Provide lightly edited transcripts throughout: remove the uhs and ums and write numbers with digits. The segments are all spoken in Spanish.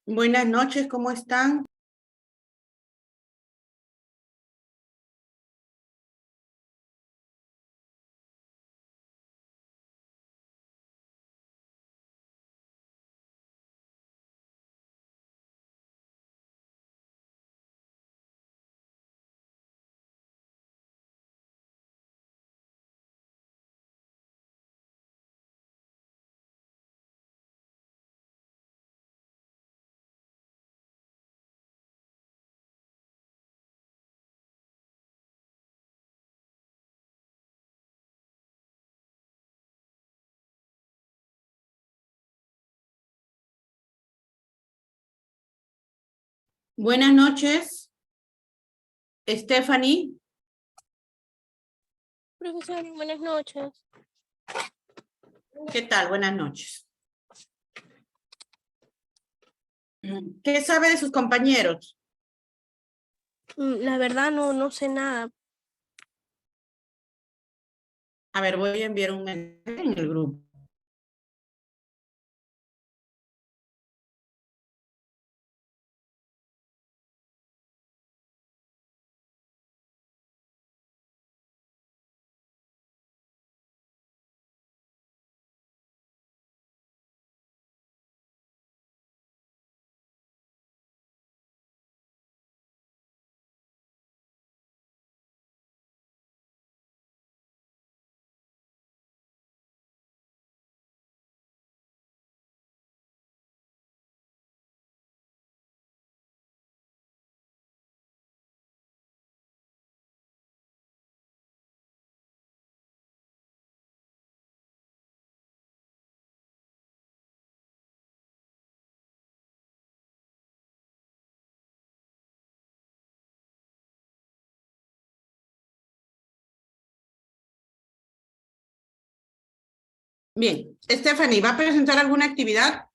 Buenas noches, ¿cómo están? Buenas noches, Stephanie. Profesor, buenas noches. ¿Qué tal? Buenas noches. ¿Qué sabe de sus compañeros? La verdad no sé nada. A ver, voy a enviar un mensaje en el grupo. Bien, Stephanie, ¿va a presentar alguna actividad?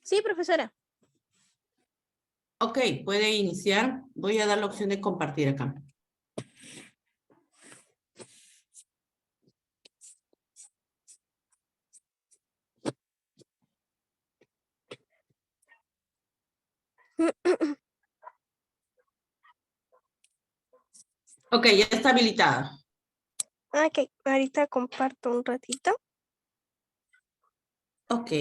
Sí, profesora. Ok, puede iniciar. Voy a dar la opción de compartir acá. Ok, ya está habilitada. Ok, ahorita comparto un ratito. Ok.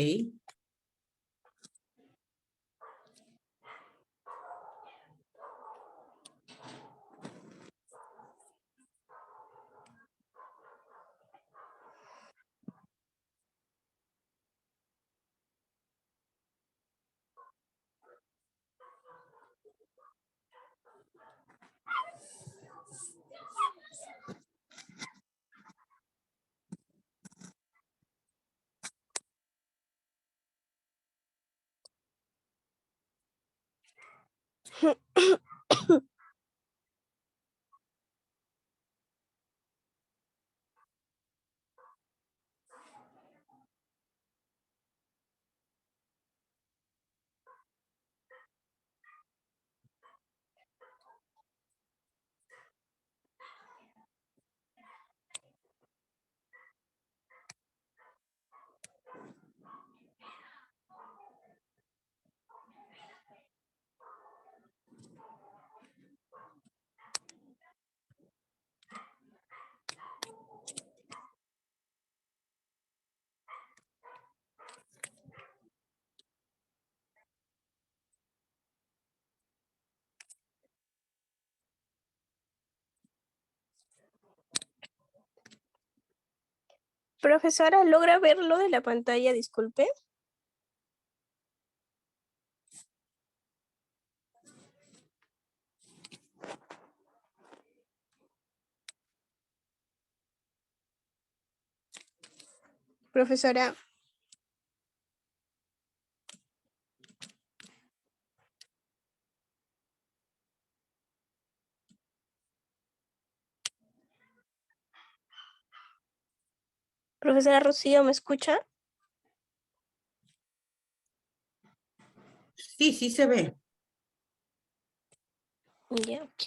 Profesora, ¿logra ver lo de la pantalla? Disculpe. Profesora. Profesora Rocío, ¿me escucha? Sí, sí se ve. Ya, ok.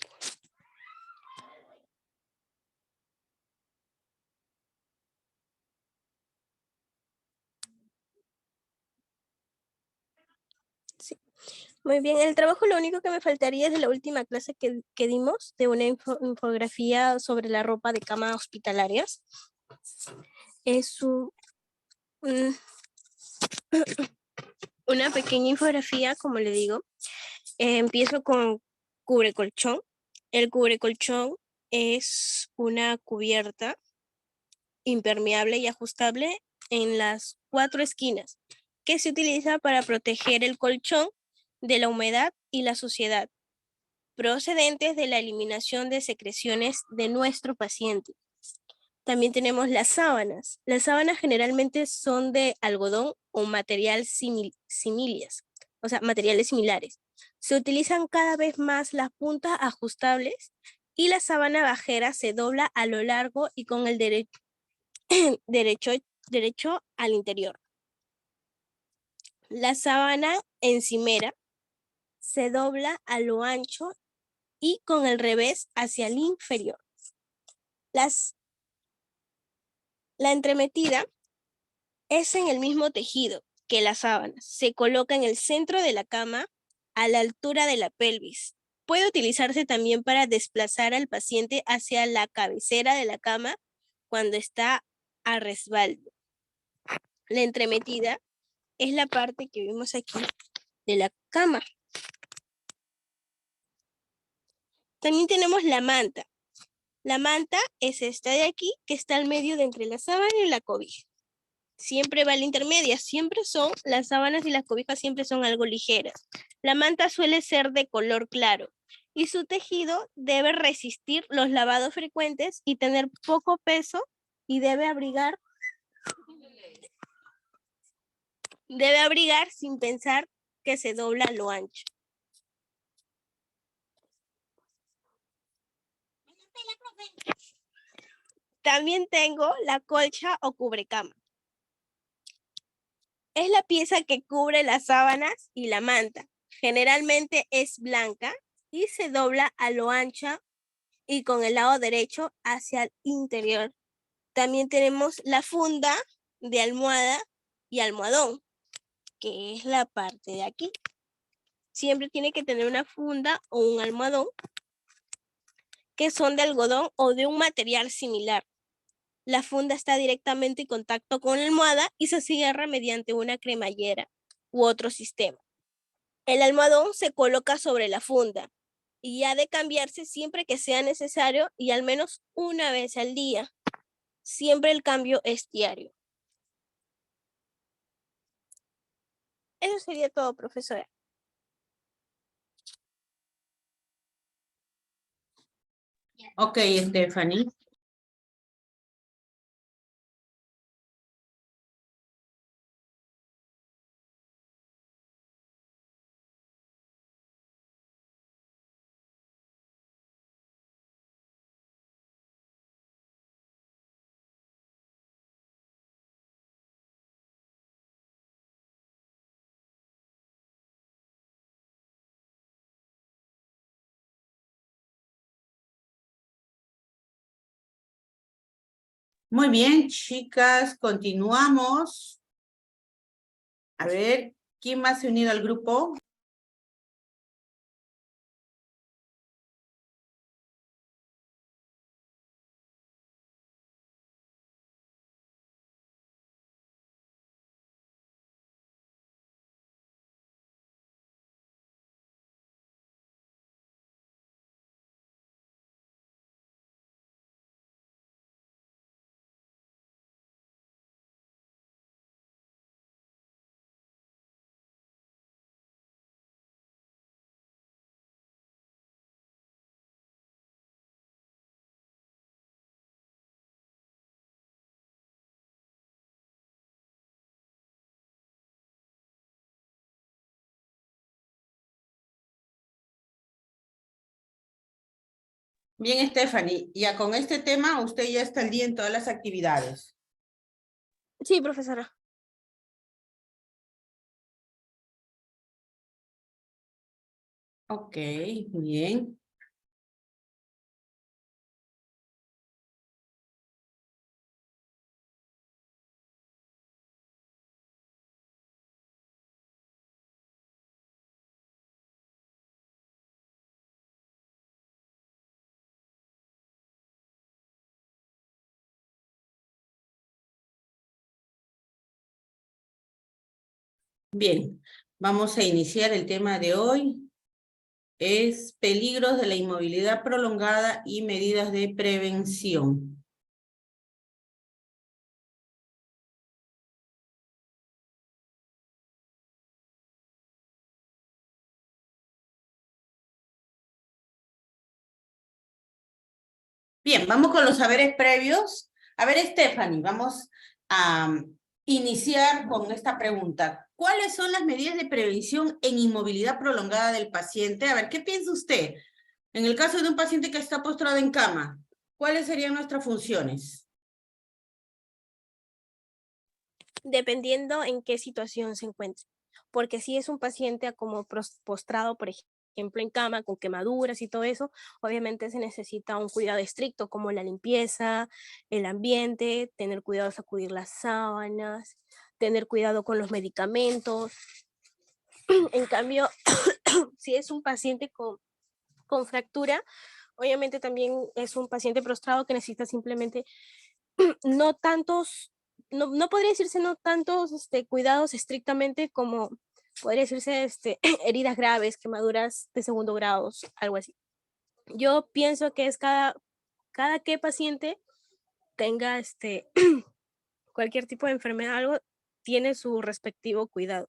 Muy bien, el trabajo lo único que me faltaría es de la última clase que dimos, de una infografía sobre la ropa de cama hospitalarias. Es un- una pequeña infografía, como le digo. Empiezo con cubrecolchón. El cubrecolchón es una cubierta impermeable y ajustable en las 4 esquinas, que se utiliza para proteger el colchón de la humedad y la suciedad procedentes de la eliminación de secreciones de nuestro paciente. También tenemos las sábanas. Las sábanas generalmente son de algodón o material similias, o sea, materiales similares. Se utilizan cada vez más las puntas ajustables y la sábana bajera se dobla a lo largo y con el derecho al interior. La sábana encimera se dobla a lo ancho y con el revés hacia el inferior. La entremetida es en el mismo tejido que la sábana. Se coloca en el centro de la cama a la altura de la pelvis. Puede utilizarse también para desplazar al paciente hacia la cabecera de la cama cuando está a resbaldo. La entremetida es la parte que vemos aquí de la cama. También tenemos la manta. La manta es esta de aquí que está al medio de entre la sábana y la cobija. Siempre va a la intermedia, las sábanas y las cobijas siempre son algo ligeras. La manta suele ser de color claro y su tejido debe resistir los lavados frecuentes y tener poco peso y debe abrigar sin pensar que se dobla a lo ancho. También tengo la colcha o cubrecama. Es la pieza que cubre las sábanas y la manta. Generalmente es blanca y se dobla a lo ancha y con el lado derecho hacia el interior. También tenemos la funda de almohada y almohadón, que es la parte de aquí. Siempre tiene que tener una funda o un almohadón que son de algodón o de un material similar. La funda está directamente en contacto con la almohada y se cierra mediante una cremallera u otro sistema. El almohadón se coloca sobre la funda y ha de cambiarse siempre que sea necesario y al menos una vez al día. Siempre el cambio es diario. Eso sería todo, profesora. Ok, Stephanie. Muy bien, chicas, continuamos. A ver, ¿quién más se ha unido al grupo? Bien, Stephanie, ya con este tema usted ya está al día en todas las actividades. Sí, profesora. Ok, bien. Bien, vamos a iniciar el tema de hoy. Es peligros de la inmovilidad prolongada y medidas de prevención. Bien, vamos con los saberes previos. A ver, Stephanie, vamos a iniciar con esta pregunta. ¿Cuáles son las medidas de prevención en inmovilidad prolongada del paciente? A ver, ¿qué piensa usted? En el caso de un paciente que está postrado en cama, ¿cuáles serían nuestras funciones? Dependiendo en qué situación se encuentre. Porque si es un paciente como postrado, por ejemplo, en cama, con quemaduras y todo eso, obviamente se necesita un cuidado estricto como la limpieza, el ambiente, tener cuidado de sacudir las sábanas, tener cuidado con los medicamentos. En cambio, si es un paciente con fractura, obviamente también es un paciente prostrado que necesita simplemente no tantos, no podría decirse no tantos cuidados estrictamente como podría decirse heridas graves, quemaduras de segundo grado, algo así. Yo pienso que es cada que paciente tenga cualquier tipo de enfermedad, algo, tiene su respectivo cuidado.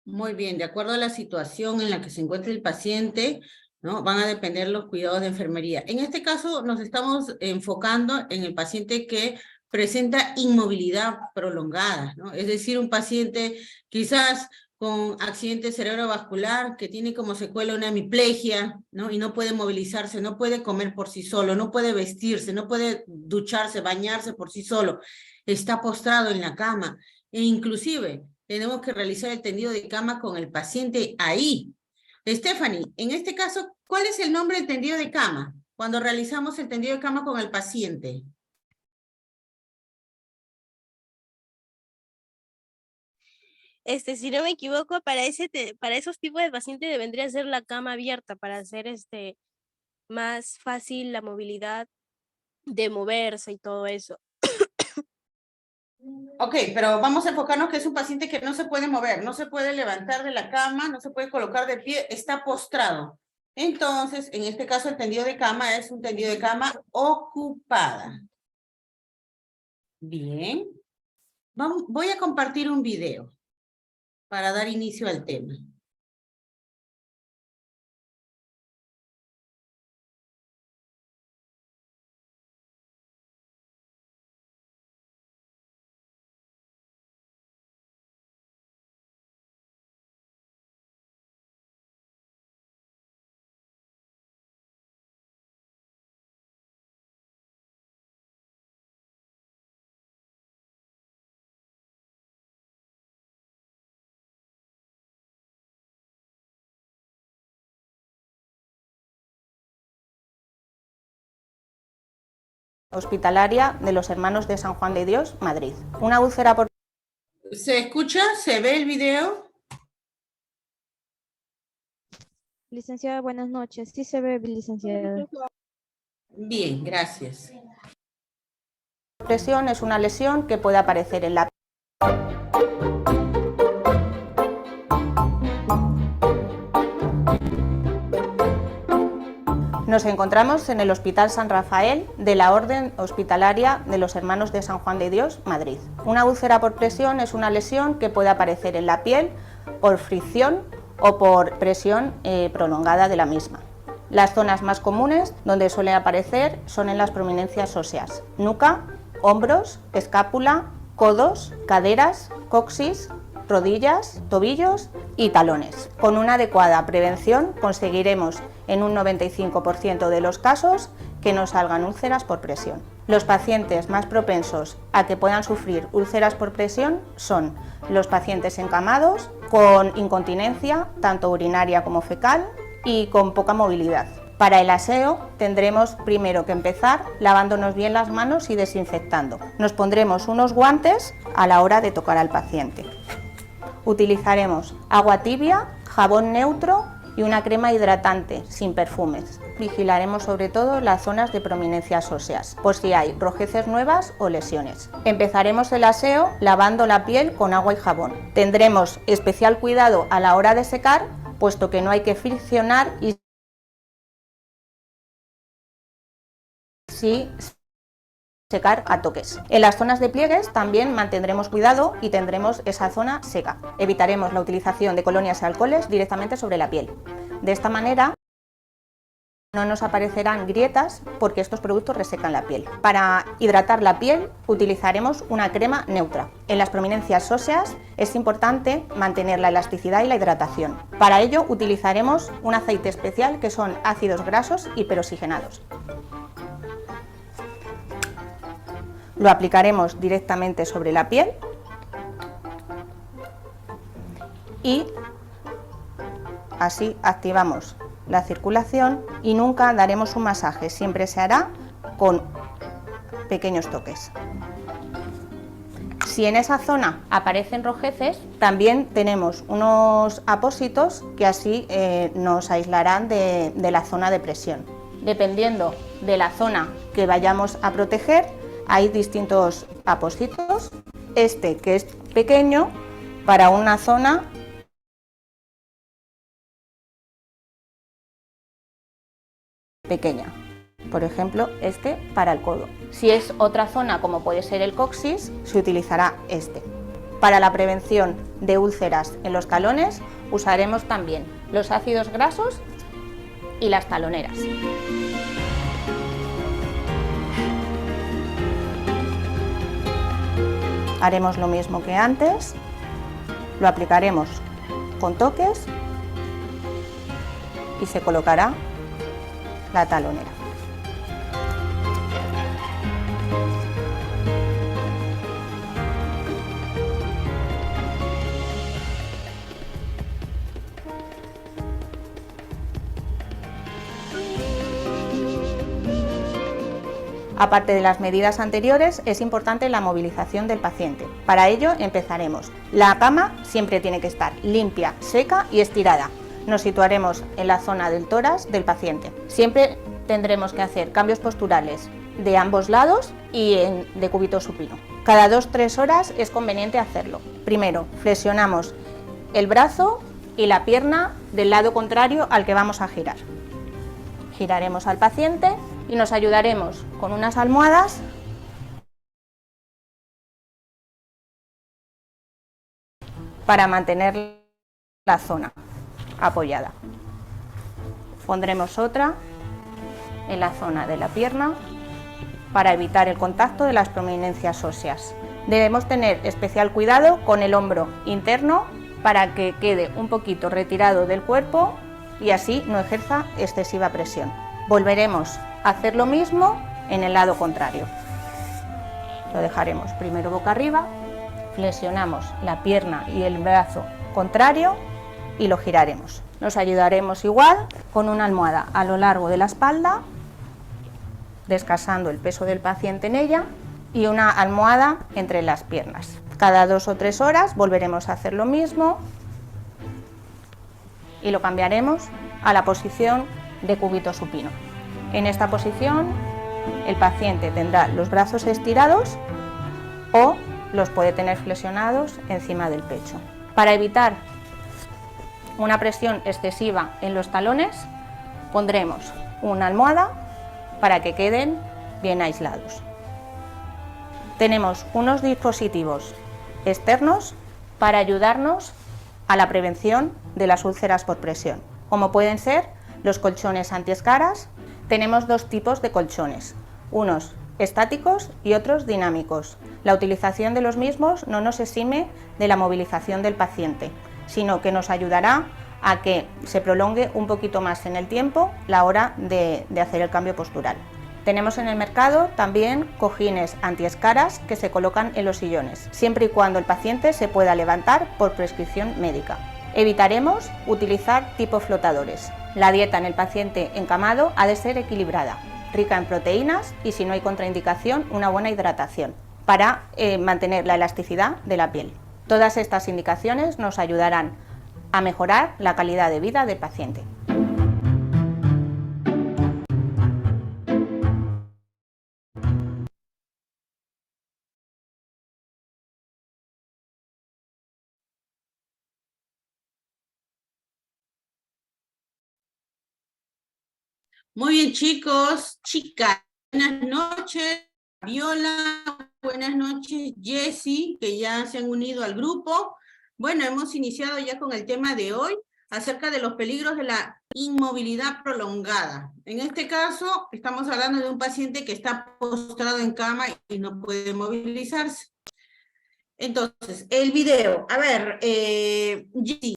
Muy bien, de acuerdo a la situación en la que se encuentre el paciente, ¿no? Van a depender los cuidados de enfermería. En este caso nos estamos enfocando en el paciente que presenta inmovilidad prolongada, ¿no? Es decir, un paciente quizás con accidente cerebrovascular que tiene como secuela una hemiplegia, ¿no? Y no puede movilizarse, no puede comer por sí solo, no puede vestirse, no puede ducharse, bañarse por sí solo, está postrado en la cama e inclusive tenemos que realizar el tendido de cama con el paciente ahí. Stephanie, en este caso, ¿cuál es el nombre del tendido de cama cuando realizamos el tendido de cama con el paciente? Si no me equivoco, para esos tipos de pacientes vendría ser la cama abierta para hacer más fácil la movilidad de moverse y todo eso. Ok, pero vamos a enfocarnos que es un paciente que no se puede mover, no se puede levantar de la cama, no se puede colocar de pie, está postrado. Entonces, en este caso, el tendido de cama es un tendido de cama ocupada. Bien. Voy a compartir un video para dar inicio al tema. Hospitalaria de los Hermanos de San Juan de Dios, Madrid. Una úlcera por... ¿Se escucha? ¿Se ve el video? Licenciada, buenas noches. Sí se ve, licenciada. Bien, gracias. Presión es una lesión que puede aparecer en la... Nos encontramos en el Hospital San Rafael de la Orden Hospitalaria de los Hermanos de San Juan de Dios, Madrid. Una úlcera por presión es una lesión que puede aparecer en la piel por fricción o por presión prolongada de la misma. Las zonas más comunes donde suele aparecer son en las prominencias óseas: nuca, hombros, escápula, codos, caderas, coxis, rodillas, tobillos y talones. Con una adecuada prevención conseguiremos en un 95% de los casos que no salgan úlceras por presión. Los pacientes más propensos a que puedan sufrir úlceras por presión son los pacientes encamados, con incontinencia, tanto urinaria como fecal, y con poca movilidad. Para el aseo tendremos primero que empezar lavándonos bien las manos y desinfectando. Nos pondremos unos guantes a la hora de tocar al paciente. Utilizaremos agua tibia, jabón neutro y una crema hidratante sin perfumes. Vigilaremos sobre todo las zonas de prominencias óseas, por si hay rojeces nuevas o lesiones. Empezaremos el aseo lavando la piel con agua y jabón. Tendremos especial cuidado a la hora de secar, puesto que no hay que friccionar y sí secar a toques. En las zonas de pliegues también mantendremos cuidado y tendremos esa zona seca. Evitaremos la utilización de colonias y alcoholes directamente sobre la piel. De esta manera no nos aparecerán grietas porque estos productos resecan la piel. Para hidratar la piel utilizaremos una crema neutra. En las prominencias óseas es importante mantener la elasticidad y la hidratación. Para ello utilizaremos un aceite especial que son ácidos grasos hiperoxigenados. Lo aplicaremos directamente sobre la piel y así activamos la circulación y nunca daremos un masaje, siempre se hará con pequeños toques. Si en esa zona aparecen rojeces, también tenemos unos apósitos que así nos aislarán de la zona de presión. Dependiendo de la zona que vayamos a proteger, hay distintos apósitos. Este, que es pequeño, para una zona pequeña. Por ejemplo, este para el codo. Si es otra zona, como puede ser el coxis, se utilizará este. Para la prevención de úlceras en los talones, usaremos también los ácidos grasos y las taloneras. Haremos lo mismo que antes, lo aplicaremos con toques y se colocará la talonera. Aparte de las medidas anteriores, es importante la movilización del paciente. Para ello empezaremos. La cama siempre tiene que estar limpia, seca y estirada. Nos situaremos en la zona del tórax del paciente. Siempre tendremos que hacer cambios posturales de ambos lados y de cúbito supino. Cada 2-3 horas es conveniente hacerlo. Primero, flexionamos el brazo y la pierna del lado contrario al que vamos a girar. Giraremos al paciente y nos ayudaremos con unas almohadas para mantener la zona apoyada. Pondremos otra en la zona de la pierna para evitar el contacto de las prominencias óseas. Debemos tener especial cuidado con el hombro interno para que quede un poquito retirado del cuerpo y así no ejerza excesiva presión. Volveremos a hacer lo mismo en el lado contrario. Lo dejaremos primero boca arriba, flexionamos la pierna y el brazo contrario y lo giraremos. Nos ayudaremos igual con una almohada a lo largo de la espalda, descansando el peso del paciente en ella, y una almohada entre las piernas. Cada 2 o 3 horas volveremos a hacer lo mismo y lo cambiaremos a la posición de cúbito supino. En esta posición el paciente tendrá los brazos estirados o los puede tener flexionados encima del pecho. Para evitar una presión excesiva en los talones, pondremos una almohada para que queden bien aislados. Tenemos unos dispositivos externos para ayudarnos a la prevención de las úlceras por presión, como pueden ser los colchones antiescaras. Tenemos 2 tipos de colchones, unos estáticos y otros dinámicos. La utilización de los mismos no nos exime de la movilización del paciente, sino que nos ayudará a que se prolongue un poquito más en el tiempo la hora de hacer el cambio postural. Tenemos en el mercado también cojines antiescaras que se colocan en los sillones, siempre y cuando el paciente se pueda levantar por prescripción médica. Evitaremos utilizar tipo flotadores. La dieta en el paciente encamado ha de ser equilibrada, rica en proteínas y, si no hay contraindicación, una buena hidratación para mantener la elasticidad de la piel. Todas estas indicaciones nos ayudarán a mejorar la calidad de vida del paciente. Muy bien, chicos, chicas, buenas noches, Viola, buenas noches, Jessy, que ya se han unido al grupo. Bueno, hemos iniciado ya con el tema de hoy acerca de los peligros de la inmovilidad prolongada. En este caso, estamos hablando de un paciente que está postrado en cama y no puede movilizarse. Entonces, el video, a ver, Jessy.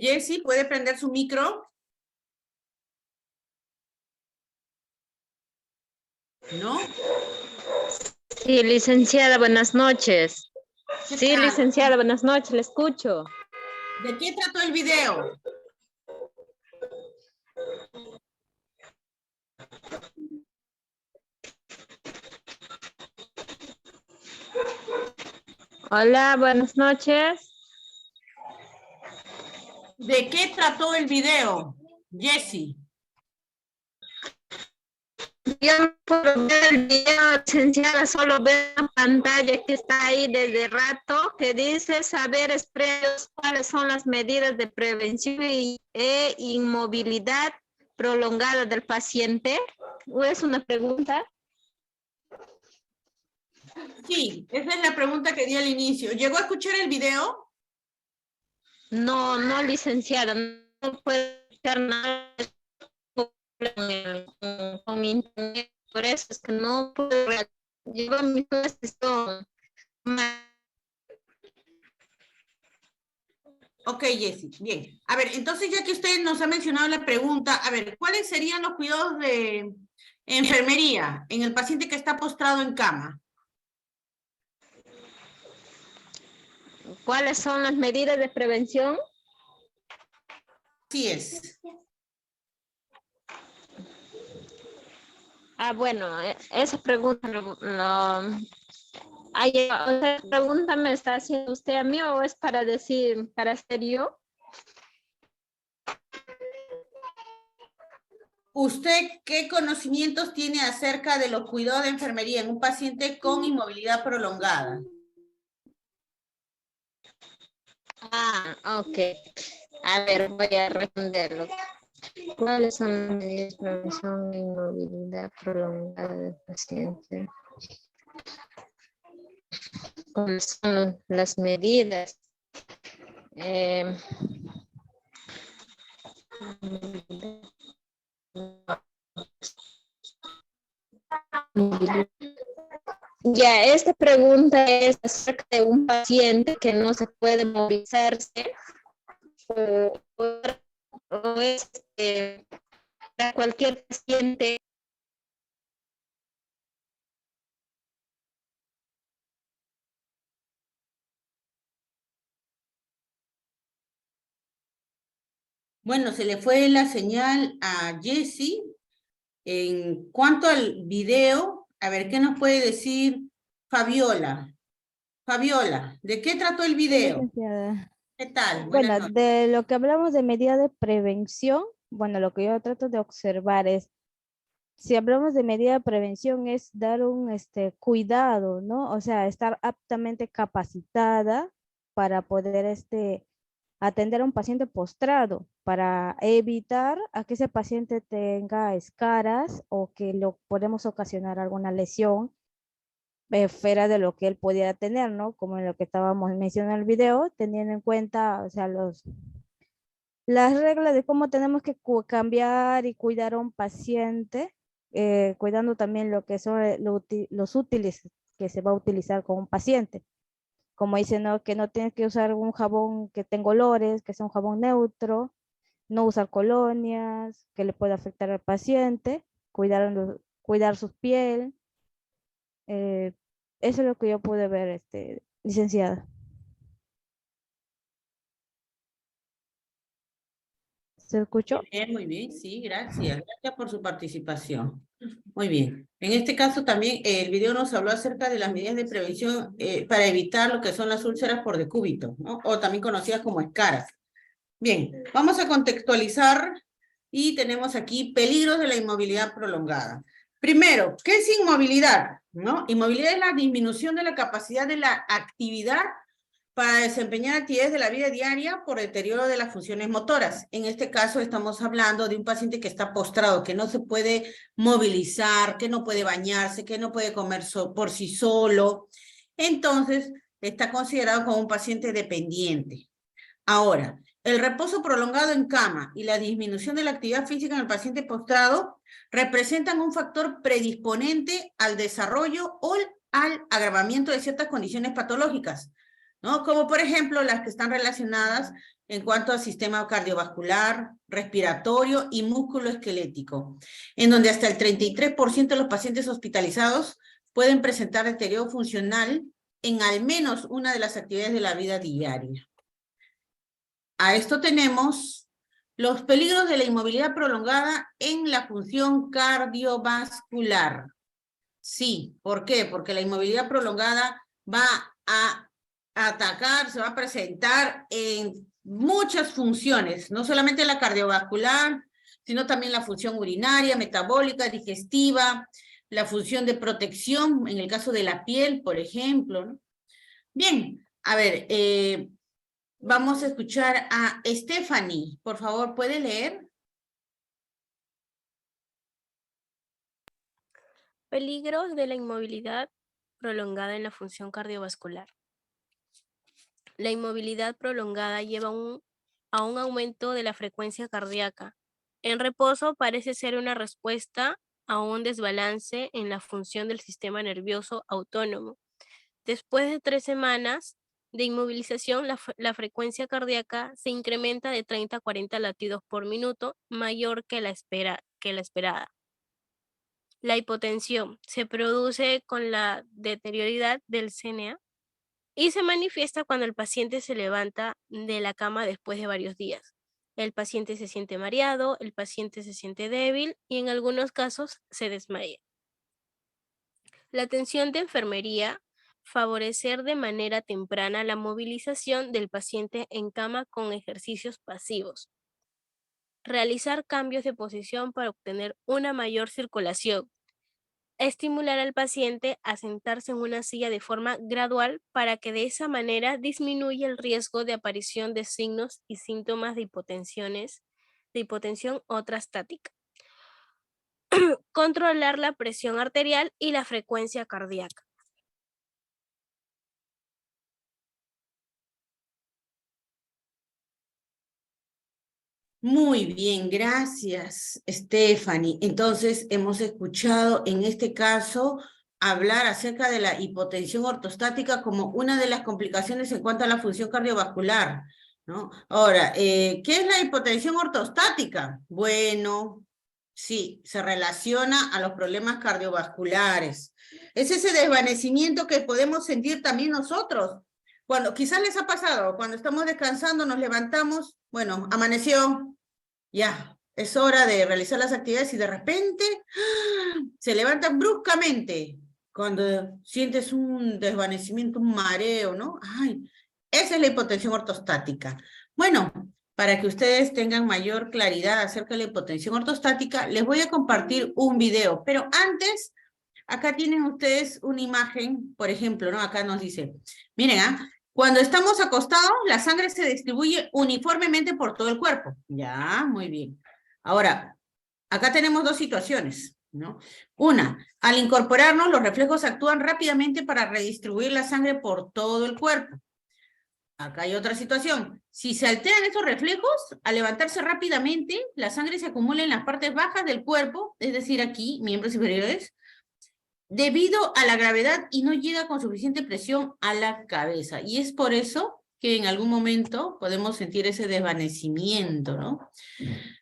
Jessy, ¿puede prender su micro? ¿No? Sí, licenciada, buenas noches. ¿Qué Sí, tal? licenciada, buenas noches, le escucho. ¿De qué trató el video? Hola, buenas noches. ¿De qué trató el video, Jessy? Yo no puedo ver el video, licenciada, solo veo la pantalla que está ahí desde rato, que dice saberes previos, cuáles son las medidas de prevención e inmovilidad prolongada del paciente. ¿O es una pregunta? Sí, esa es la pregunta que di al inicio. ¿Llegó a escuchar el video? No, no, licenciada, no puedo escuchar nada con mi internet, por eso es que no puedo llevar mi clases con Ok, Jessy, bien. A ver, entonces ya que usted nos ha mencionado la pregunta, a ver, ¿cuáles serían los cuidados de enfermería en el paciente que está postrado en cama? ¿Cuáles son las medidas de prevención? Así es. Bueno, esa pregunta esa pregunta me está haciendo usted a mí o es para decir, para hacer yo. ¿Usted qué conocimientos tiene acerca de los cuidados de enfermería en un paciente con inmovilidad prolongada? Ok. A ver, voy a responderlo. ¿Cuáles son las medidas de prevención de inmovilidad prolongada del paciente? ¿Cuáles son las medidas? Ya, esta pregunta es acerca de un paciente que no se puede movilizarse o es para cualquier paciente. Bueno, se le fue la señal a Jessy. En cuanto al video, a ver, ¿qué nos puede decir Fabiola? Fabiola, ¿de qué trató el Sí, video? licenciada. ¿Qué tal? Buenas Bueno, noches. de lo que hablamos de medidas de prevención, bueno, lo que yo trato de observar es, si hablamos de medida de prevención, es dar un cuidado, ¿no? O sea, estar aptamente capacitada para poder atender a un paciente postrado, para evitar a que ese paciente tenga escaras o que lo podemos ocasionar alguna lesión fuera de lo que él podía tener, ¿no? Como en lo que estábamos mencionando en el video, teniendo en cuenta, o sea, las reglas de cómo tenemos que cambiar y cuidar a un paciente, cuidando también lo que son los útiles que se va a utilizar con un paciente. Como dicen, ¿no? Que no tienes que usar un jabón que tenga olores, que sea un jabón neutro, no usar colonias, que le pueda afectar al paciente. cuidar su piel. Eso es lo que yo pude ver, licenciada. ¿Se escuchó? Muy bien, sí, gracias. Gracias por su participación. Muy bien. En este caso también el video nos habló acerca de las medidas de prevención para evitar lo que son las úlceras por decúbito, ¿no? O también conocidas como escaras. Bien, vamos a contextualizar y tenemos aquí peligros de la inmovilidad prolongada. Primero, ¿qué es inmovilidad? ¿No? Inmovilidad es la disminución de la capacidad de la actividad para desempeñar actividades de la vida diaria por deterioro de las funciones motoras. En este caso estamos hablando de un paciente que está postrado, que no se puede movilizar, que no puede bañarse, que no puede comer por sí solo. Entonces, está considerado como un paciente dependiente. Ahora, el reposo prolongado en cama y la disminución de la actividad física en el paciente postrado representan un factor predisponente al desarrollo o al agravamiento de ciertas condiciones patológicas, ¿no? Como por ejemplo las que están relacionadas en cuanto al sistema cardiovascular, respiratorio y músculo-esquelético, en donde hasta el 33% de los pacientes hospitalizados pueden presentar deterioro funcional en al menos una de las actividades de la vida diaria. A esto tenemos los peligros de la inmovilidad prolongada en la función cardiovascular. Sí, ¿por qué? Porque la inmovilidad prolongada va a atacar, se va a presentar en muchas funciones, no solamente la cardiovascular, sino también la función urinaria, metabólica, digestiva, la función de protección, en el caso de la piel, por ejemplo, ¿no? Bien, a ver, vamos a escuchar a Stephanie. Por favor, ¿puede leer? Peligros de la inmovilidad prolongada en la función cardiovascular. La inmovilidad prolongada lleva a un aumento de la frecuencia cardíaca. En reposo parece ser una respuesta a un desbalance en la función del sistema nervioso autónomo. Después de 3 semanas de inmovilización, la frecuencia cardíaca se incrementa de 30 a 40 latidos por minuto, mayor que la esperada. La hipotensión se produce con la deterioridad del CNA y se manifiesta cuando el paciente se levanta de la cama después de varios días. El paciente se siente mareado, el paciente se siente débil y en algunos casos se desmaya. La atención de enfermería, favorecer de manera temprana la movilización del paciente en cama con ejercicios pasivos. Realizar cambios de posición para obtener una mayor circulación. Estimular al paciente a sentarse en una silla de forma gradual para que de esa manera disminuya el riesgo de aparición de signos y síntomas de hipotensión ortostática. Controlar la presión arterial y la frecuencia cardíaca. Muy bien, gracias, Stephanie. Entonces, hemos escuchado en este caso hablar acerca de la hipotensión ortostática como una de las complicaciones en cuanto a la función cardiovascular, ¿no? Ahora, ¿qué es la hipotensión ortostática? Bueno, sí, se relaciona a los problemas cardiovasculares. Es ese desvanecimiento que podemos sentir también nosotros. Cuando quizás les ha pasado, cuando estamos descansando, nos levantamos, bueno, amaneció, ya, es hora de realizar las actividades y de repente se levantan bruscamente cuando sientes un desvanecimiento, un mareo, ¿no? Ay, esa es la hipotensión ortostática. Bueno, para que ustedes tengan mayor claridad acerca de la hipotensión ortostática, les voy a compartir un video, pero antes, acá tienen ustedes una imagen, por ejemplo, ¿no? Acá nos dice, miren, cuando estamos acostados, la sangre se distribuye uniformemente por todo el cuerpo. Ya, muy bien. Ahora, acá tenemos dos situaciones, ¿no? Una, al incorporarnos, los reflejos actúan rápidamente para redistribuir la sangre por todo el cuerpo. Acá hay otra situación. Si se alteran estos reflejos, al levantarse rápidamente, la sangre se acumula en las partes bajas del cuerpo, es decir, aquí, miembros inferiores, debido a la gravedad y no llega con suficiente presión a la cabeza. Y es por eso que en algún momento podemos sentir ese desvanecimiento, ¿no?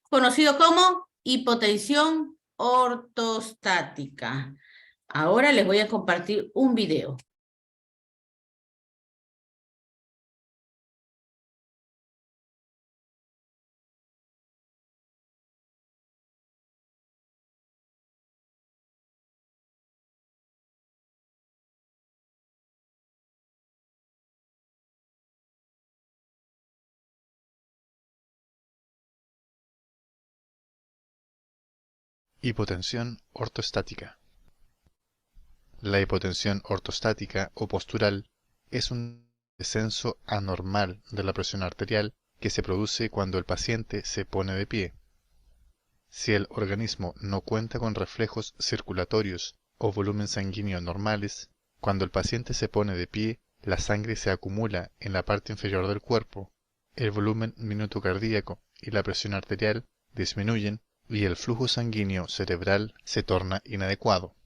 Conocido como hipotensión ortostática. Ahora les voy a compartir un video. Hipotensión ortostática. La hipotensión ortostática o postural es un descenso anormal de la presión arterial que se produce cuando el paciente se pone de pie. Si el organismo no cuenta con reflejos circulatorios o volumen sanguíneo normales, cuando el paciente se pone de pie, la sangre se acumula en la parte inferior del cuerpo, el volumen minuto cardíaco y la presión arterial disminuyen y el flujo sanguíneo cerebral se torna inadecuado.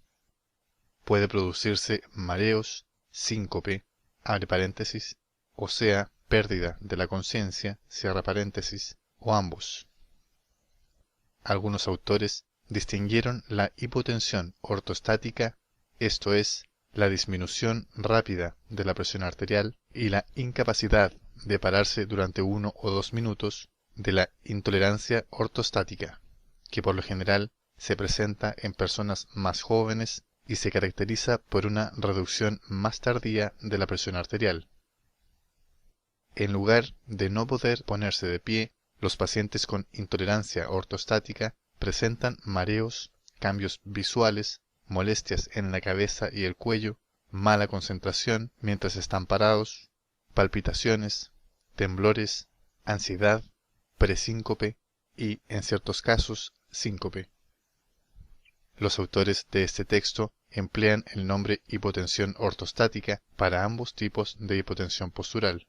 Puede producirse mareos, síncope, abre paréntesis, o sea, pérdida de la conciencia, cierra paréntesis, o ambos. Algunos autores distinguieron la hipotensión ortostática, esto es, la disminución rápida de la presión arterial y la incapacidad de pararse durante 1 o 2 minutos, de la intolerancia ortostática, que por lo general se presenta en personas más jóvenes y se caracteriza por una reducción más tardía de la presión arterial. En lugar de no poder ponerse de pie, los pacientes con intolerancia ortostática presentan mareos, cambios visuales, molestias en la cabeza y el cuello, mala concentración mientras están parados, palpitaciones, temblores, ansiedad, presíncope y, en ciertos casos, síncope. Los autores de este texto emplean el nombre hipotensión ortostática para ambos tipos de hipotensión postural.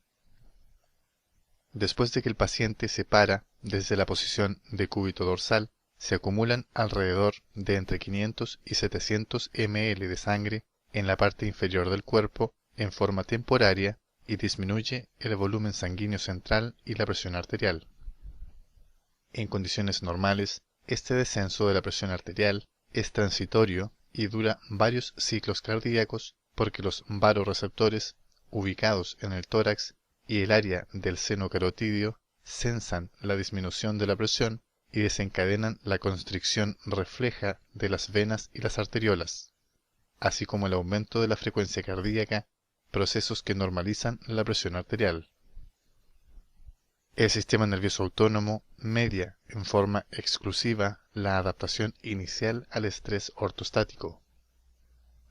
Después de que el paciente se para desde la posición de cúbito dorsal, se acumulan alrededor de entre 500 y 700 ml de sangre en la parte inferior del cuerpo en forma temporaria y disminuye el volumen sanguíneo central y la presión arterial. En condiciones normales, este descenso de la presión arterial es transitorio y dura varios ciclos cardíacos porque los varoreceptores ubicados en el tórax y el área del seno carotídeo sensan la disminución de la presión y desencadenan la constricción refleja de las venas y las arteriolas, así como el aumento de la frecuencia cardíaca, procesos que normalizan la presión arterial. El sistema nervioso autónomo media en forma exclusiva la adaptación inicial al estrés ortostático.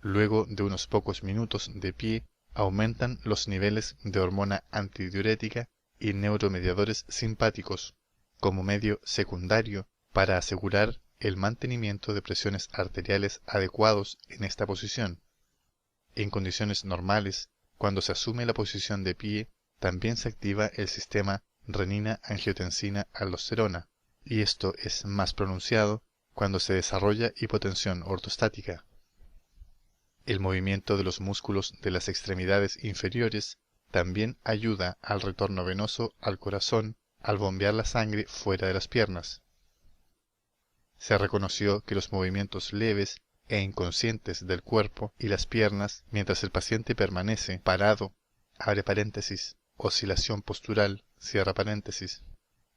Luego de unos pocos minutos de pie, aumentan los niveles de hormona antidiurética y neuromediadores simpáticos como medio secundario para asegurar el mantenimiento de presiones arteriales adecuados en esta posición. En condiciones normales, cuando se asume la posición de pie, también se activa el sistema renina-angiotensina-aldosterona, y esto es más pronunciado cuando se desarrolla hipotensión ortostática. El movimiento de los músculos de las extremidades inferiores también ayuda al retorno venoso al corazón al bombear la sangre fuera de las piernas. Se reconoció que los movimientos leves e inconscientes del cuerpo y las piernas mientras el paciente permanece parado, abre paréntesis, oscilación postural, cierra paréntesis,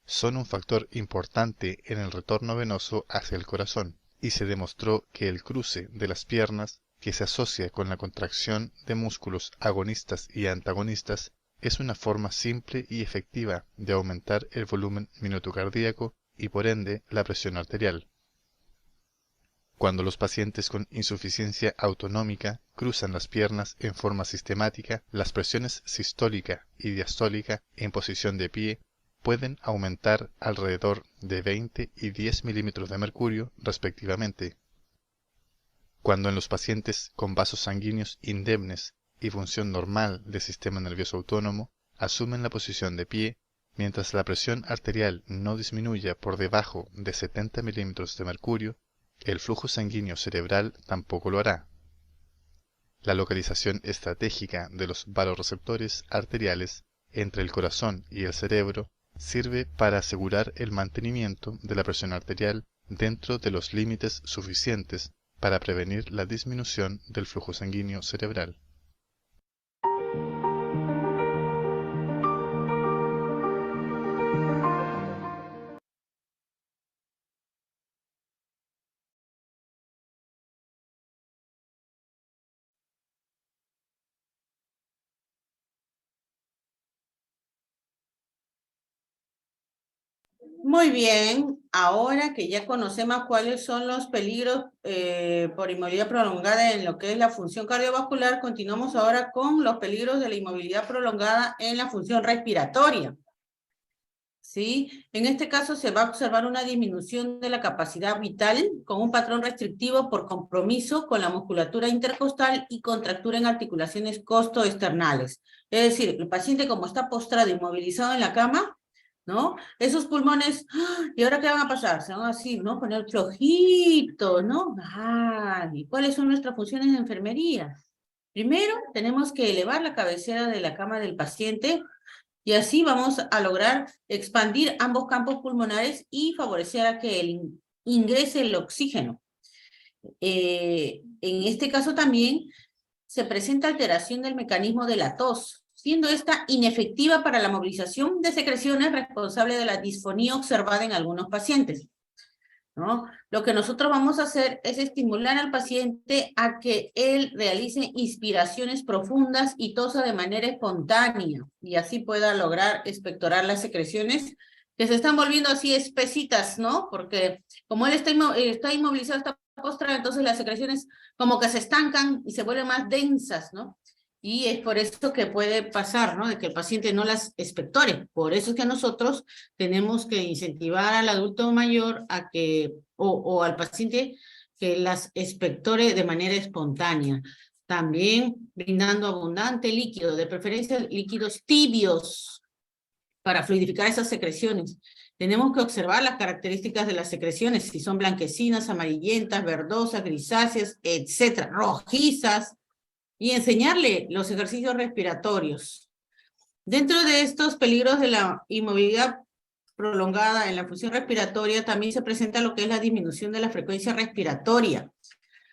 son un factor importante en el retorno venoso hacia el corazón, y se demostró que el cruce de las piernas, que se asocia con la contracción de músculos agonistas y antagonistas, es una forma simple y efectiva de aumentar el volumen minuto cardíaco y por ende la presión arterial. Cuando los pacientes con insuficiencia autonómica cruzan las piernas en forma sistemática, las presiones sistólica y diastólica en posición de pie pueden aumentar alrededor de 20 y 10 milímetros de mercurio respectivamente. Cuando en los pacientes con vasos sanguíneos indemnes y función normal del sistema nervioso autónomo asumen la posición de pie, mientras la presión arterial no disminuya por debajo de 70 milímetros de mercurio, el flujo sanguíneo cerebral tampoco lo hará. La localización estratégica de los varoreceptores arteriales entre el corazón y el cerebro sirve para asegurar el mantenimiento de la presión arterial dentro de los límites suficientes para prevenir la disminución del flujo sanguíneo cerebral. Muy bien, ahora que ya conocemos cuáles son los peligros por inmovilidad prolongada en lo que es la función cardiovascular, continuamos ahora con los peligros de la inmovilidad prolongada en la función respiratoria. ¿Sí? En este caso se va a observar una disminución de la capacidad vital con un patrón restrictivo por compromiso con la musculatura intercostal y contractura en articulaciones costoesternales. Es decir, el paciente como está postrado, inmovilizado en la cama, ¿no? Esos pulmones, ¡ah! ¿Y ahora qué van a pasar? Se van así, ¿no? Poner flojitos, ¿no? ¿Y cuáles son nuestras funciones de enfermería? Primero, tenemos que elevar la cabecera de la cama del paciente y así vamos a lograr expandir ambos campos pulmonares y favorecer a que ingrese el oxígeno. En este caso también se presenta alteración del mecanismo de la tos, siendo esta inefectiva para la movilización de secreciones responsable de la disfonía observada en algunos pacientes, ¿no? Lo que nosotros vamos a hacer es estimular al paciente a que él realice inspiraciones profundas y tosa de manera espontánea, y así pueda lograr expectorar las secreciones que se están volviendo así espesitas, ¿no? Porque como él está inmovilizado, está postrado, entonces las secreciones como que se estancan y se vuelven más densas, ¿no? Y es por eso que puede pasar, ¿no? De que el paciente no las expectore. Por eso es que nosotros tenemos que incentivar al adulto mayor a que, o al paciente que las expectore de manera espontánea. También brindando abundante líquido, de preferencia líquidos tibios, para fluidificar esas secreciones. Tenemos que observar las características de las secreciones, si son blanquecinas, amarillentas, verdosas, grisáceas, etcétera, rojizas, y enseñarle los ejercicios respiratorios. Dentro de estos peligros de la inmovilidad prolongada en la función respiratoria, también se presenta lo que es la disminución de la frecuencia respiratoria.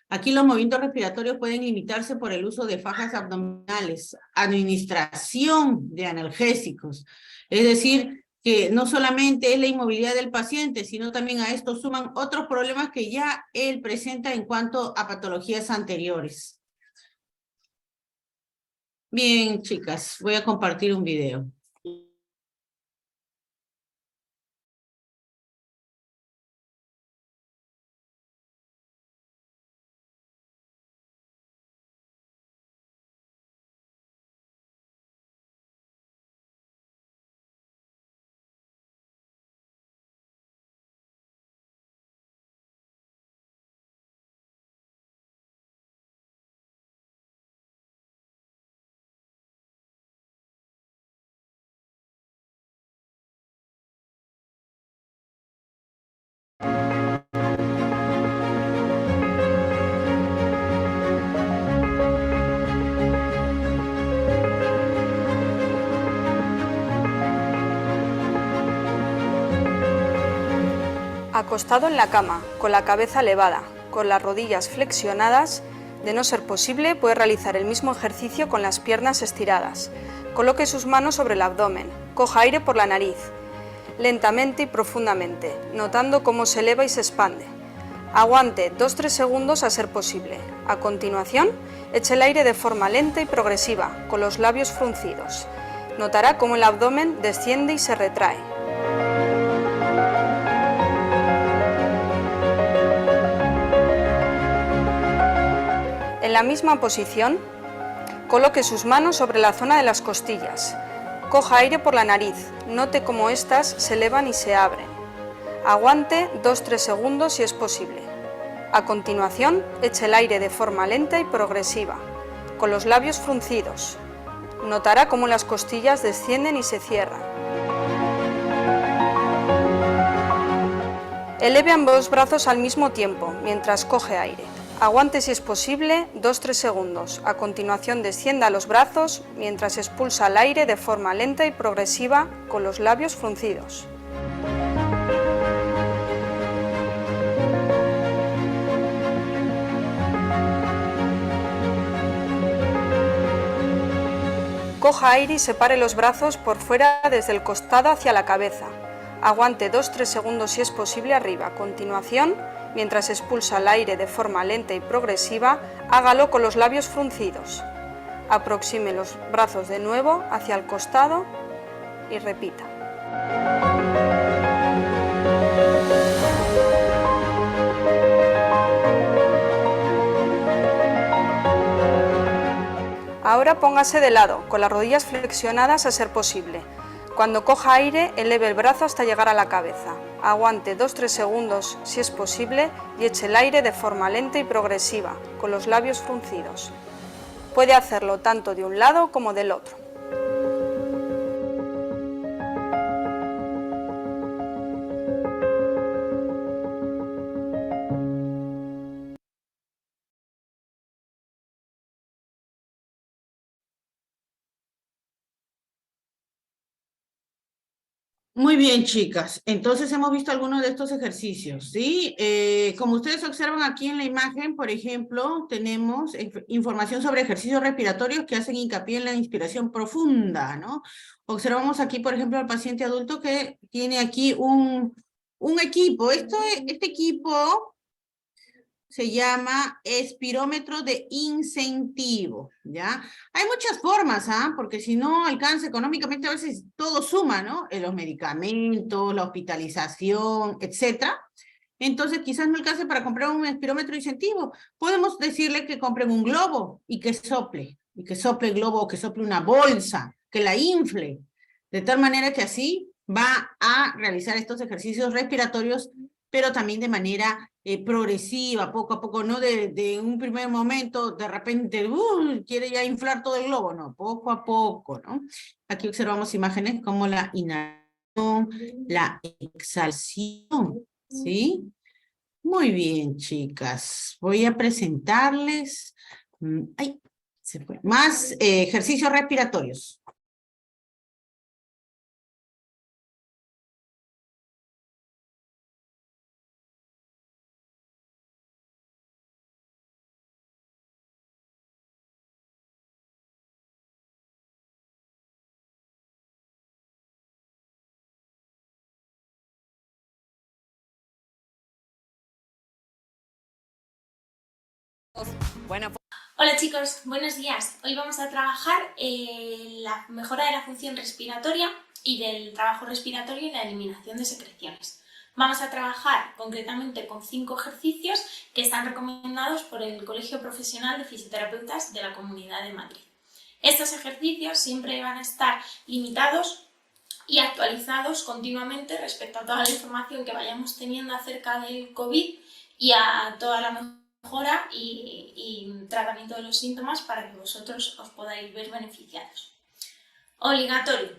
Aquí los movimientos respiratorios pueden limitarse por el uso de fajas abdominales, administración de analgésicos. Es decir, que no solamente es la inmovilidad del paciente, sino también a esto suman otros problemas que ya él presenta en cuanto a patologías anteriores. Bien, chicas, voy a compartir un video. Acostado en la cama, con la cabeza elevada, con las rodillas flexionadas, de no ser posible, puede realizar el mismo ejercicio con las piernas estiradas. Coloque sus manos sobre el abdomen, coja aire por la nariz, lentamente y profundamente, notando cómo se eleva y se expande. Aguante 2-3 segundos a ser posible. A continuación, eche el aire de forma lenta y progresiva, con los labios fruncidos. Notará cómo el abdomen desciende y se retrae. En la misma posición, coloque sus manos sobre la zona de las costillas. Coja aire por la nariz, note cómo éstas se elevan y se abren. Aguante 2-3 segundos si es posible. A continuación, eche el aire de forma lenta y progresiva, con los labios fruncidos. Notará cómo las costillas descienden y se cierran. Eleve ambos brazos al mismo tiempo, mientras coge aire. Aguante si es posible 2-3 segundos. A continuación descienda los brazos mientras expulsa el aire de forma lenta y progresiva con los labios fruncidos. Coja aire y separe los brazos por fuera desde el costado hacia la cabeza. Aguante 2-3 segundos si es posible arriba. A continuación, mientras expulsa el aire de forma lenta y progresiva, hágalo con los labios fruncidos. Aproxime los brazos de nuevo hacia el costado y repita. Ahora póngase de lado, con las rodillas flexionadas a ser posible. Cuando coja aire, eleve el brazo hasta llegar a la cabeza. Aguante 2-3 segundos si es posible y eche el aire de forma lenta y progresiva, con los labios fruncidos. Puede hacerlo tanto de un lado como del otro. Muy bien, chicas. Entonces hemos visto algunos de estos ejercicios, ¿sí? Como ustedes observan aquí en la imagen, por ejemplo, tenemos información sobre ejercicios respiratorios que hacen hincapié en la inspiración profunda, ¿no? Observamos aquí, por ejemplo, al paciente adulto que tiene aquí un equipo. Este equipo se llama espirómetro de incentivo, ¿ya? Hay muchas formas, ¿ah? Porque si no alcanza económicamente, a veces todo suma, ¿no? Los medicamentos, la hospitalización, etcétera. Entonces, quizás no alcance para comprar un espirómetro de incentivo. Podemos decirle que compren un globo y que sople el globo o que sople una bolsa, que la infle, de tal manera que así va a realizar estos ejercicios respiratorios, pero también de manera progresiva, poco a poco, no de un primer momento, de repente, quiere ya inflar todo el globo, no, poco a poco, ¿no? Aquí observamos imágenes como la inhalación, la exhalación, ¿sí? Muy bien, chicas. Voy a presentarles, ay, se fue, más ejercicios respiratorios. Hola chicos, buenos días. Hoy vamos a trabajar la mejora de la función respiratoria y del trabajo respiratorio y la eliminación de secreciones. Vamos a trabajar concretamente con 5 ejercicios que están recomendados por el Colegio Profesional de Fisioterapeutas de la Comunidad de Madrid. Estos ejercicios siempre van a estar limitados y actualizados continuamente respecto a toda la información que vayamos teniendo acerca del COVID y a toda la mejora y tratamiento de los síntomas para que vosotros os podáis ver beneficiados. Obligatorio.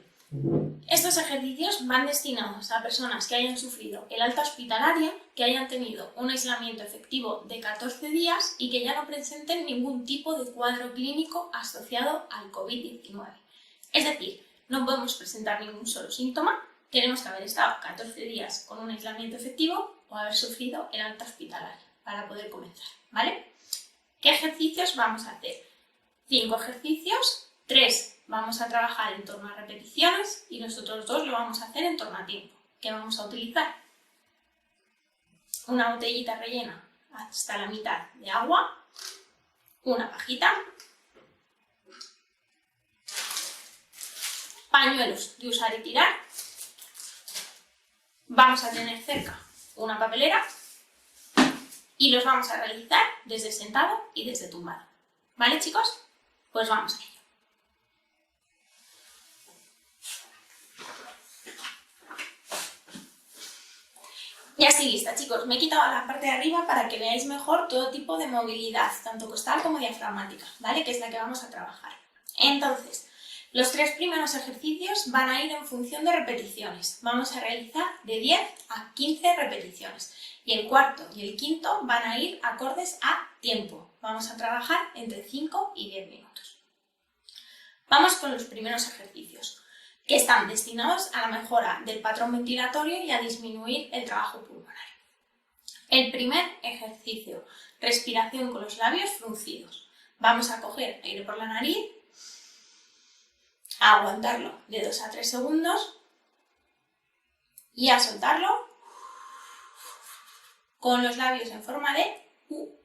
Estos ejercicios van destinados a personas que hayan sufrido el alta hospitalaria, que hayan tenido un aislamiento efectivo de 14 días y que ya no presenten ningún tipo de cuadro clínico asociado al COVID-19. Es decir, no podemos presentar ningún solo síntoma, tenemos que haber estado 14 días con un aislamiento efectivo o haber sufrido el alta hospitalaria para poder comenzar, ¿vale? ¿Qué ejercicios vamos a hacer? 5 ejercicios, 3 vamos a trabajar en torno a repeticiones y los otros 2 lo vamos a hacer en torno a tiempo. ¿Qué vamos a utilizar? Una botellita rellena hasta la mitad de agua, una pajita, pañuelos de usar y tirar, vamos a tener cerca una papelera y los vamos a realizar desde sentado y desde tumbado. ¿Vale, chicos? Pues vamos a ello. Ya estoy lista, chicos. Me he quitado la parte de arriba para que veáis mejor todo tipo de movilidad, tanto costal como diafragmática, ¿vale? Que es la que vamos a trabajar. Entonces, los 3 primeros ejercicios van a ir en función de repeticiones. Vamos a realizar de 10 a 15 repeticiones. Y el cuarto y el quinto van a ir acordes a tiempo. Vamos a trabajar entre 5 y 10 minutos. Vamos con los primeros ejercicios, que están destinados a la mejora del patrón ventilatorio y a disminuir el trabajo pulmonar. El primer ejercicio, respiración con los labios fruncidos. Vamos a coger aire por la nariz a aguantarlo de 2 a 3 segundos y a soltarlo con los labios en forma de U.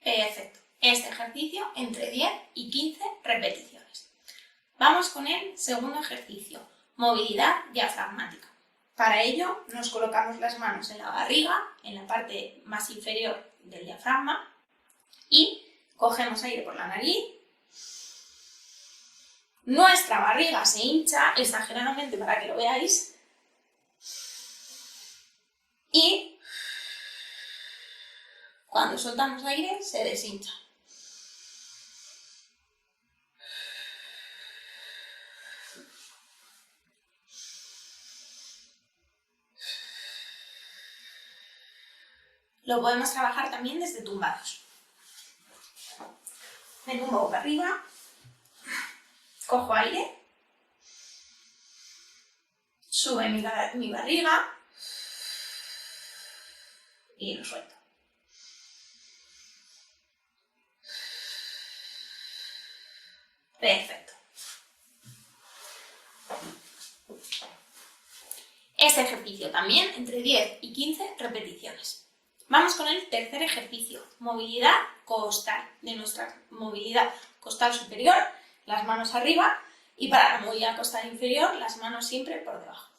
Perfecto. Este ejercicio entre 10 y 15 repeticiones. Vamos con el segundo ejercicio, movilidad diafragmática. Para ello nos colocamos las manos en la barriga, en la parte más inferior del diafragma, y cogemos aire por la nariz. Nuestra barriga se hincha exageradamente para que lo veáis. Y cuando soltamos aire se deshincha. Lo podemos trabajar también desde tumbados. Me tumbo boca arriba, cojo aire, sube mi barriga y lo suelto. Perfecto. Este ejercicio también entre 10 y 15 repeticiones. Vamos con el tercer ejercicio, movilidad costal. De nuestra movilidad costal superior, las manos arriba, y para la movilidad costal inferior, las manos siempre por debajo.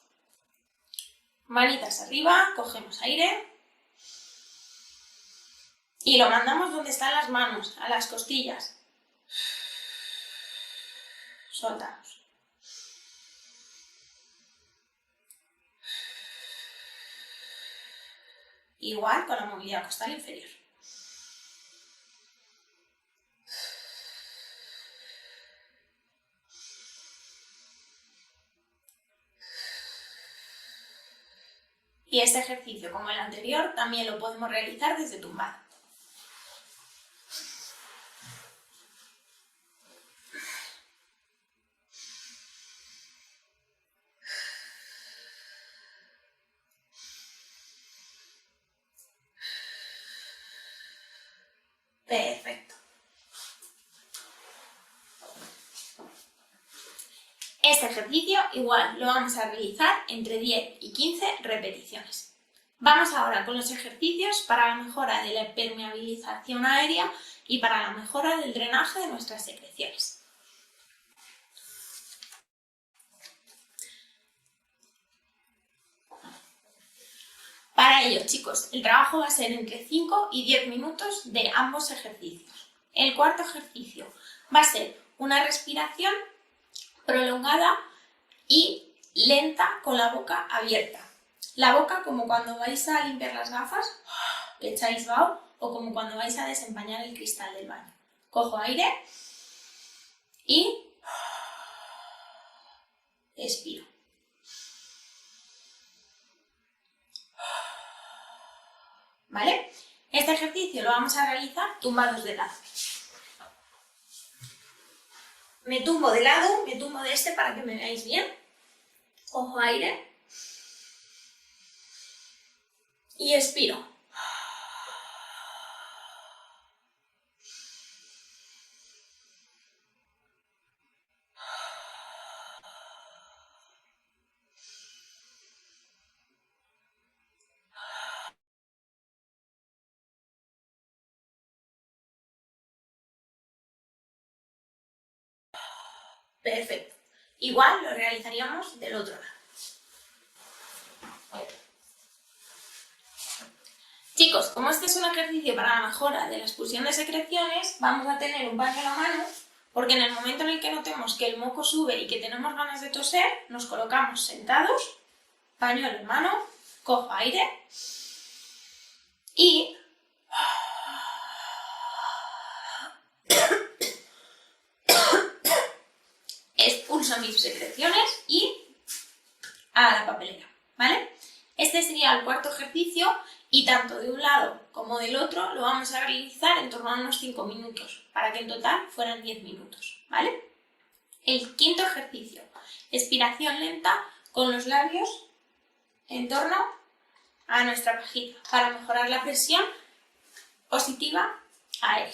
Manitas arriba, cogemos aire y lo mandamos donde están las manos, a las costillas. Soltamos. Igual con la movilidad costal inferior. Y este ejercicio, como el anterior, también lo podemos realizar desde tumbado. Perfecto. Este ejercicio igual lo vamos a realizar entre 10 y 15 repeticiones. Vamos ahora con los ejercicios para la mejora de la permeabilización aérea y para la mejora del drenaje de nuestras secreciones. Para ello, chicos, el trabajo va a ser entre 5 y 10 minutos de ambos ejercicios. El cuarto ejercicio va a ser una respiración prolongada y lenta con la boca abierta. La boca como cuando vais a limpiar las gafas, que echáis vaho, o como cuando vais a desempañar el cristal del baño. Cojo aire y expiro. ¿Vale? Este ejercicio lo vamos a realizar tumbados de lado. Me tumbo de lado, me tumbo de este para que me veáis bien. Cojo aire y expiro. Perfecto. Igual lo realizaríamos del otro lado. Chicos, como este es un ejercicio para la mejora de la expulsión de secreciones, vamos a tener un paño en la mano, porque en el momento en el que notemos que el moco sube y que tenemos ganas de toser, nos colocamos sentados, pañuelo en mano, cojo aire y expulso mis secreciones y a la papelera, ¿vale? Este sería el cuarto ejercicio Y tanto de un lado como del otro lo vamos a realizar en torno a unos 5 minutos, para que en total fueran 10 minutos, ¿vale? El quinto ejercicio, expiración lenta con los labios en torno a nuestra pajita, para mejorar la presión positiva aérea.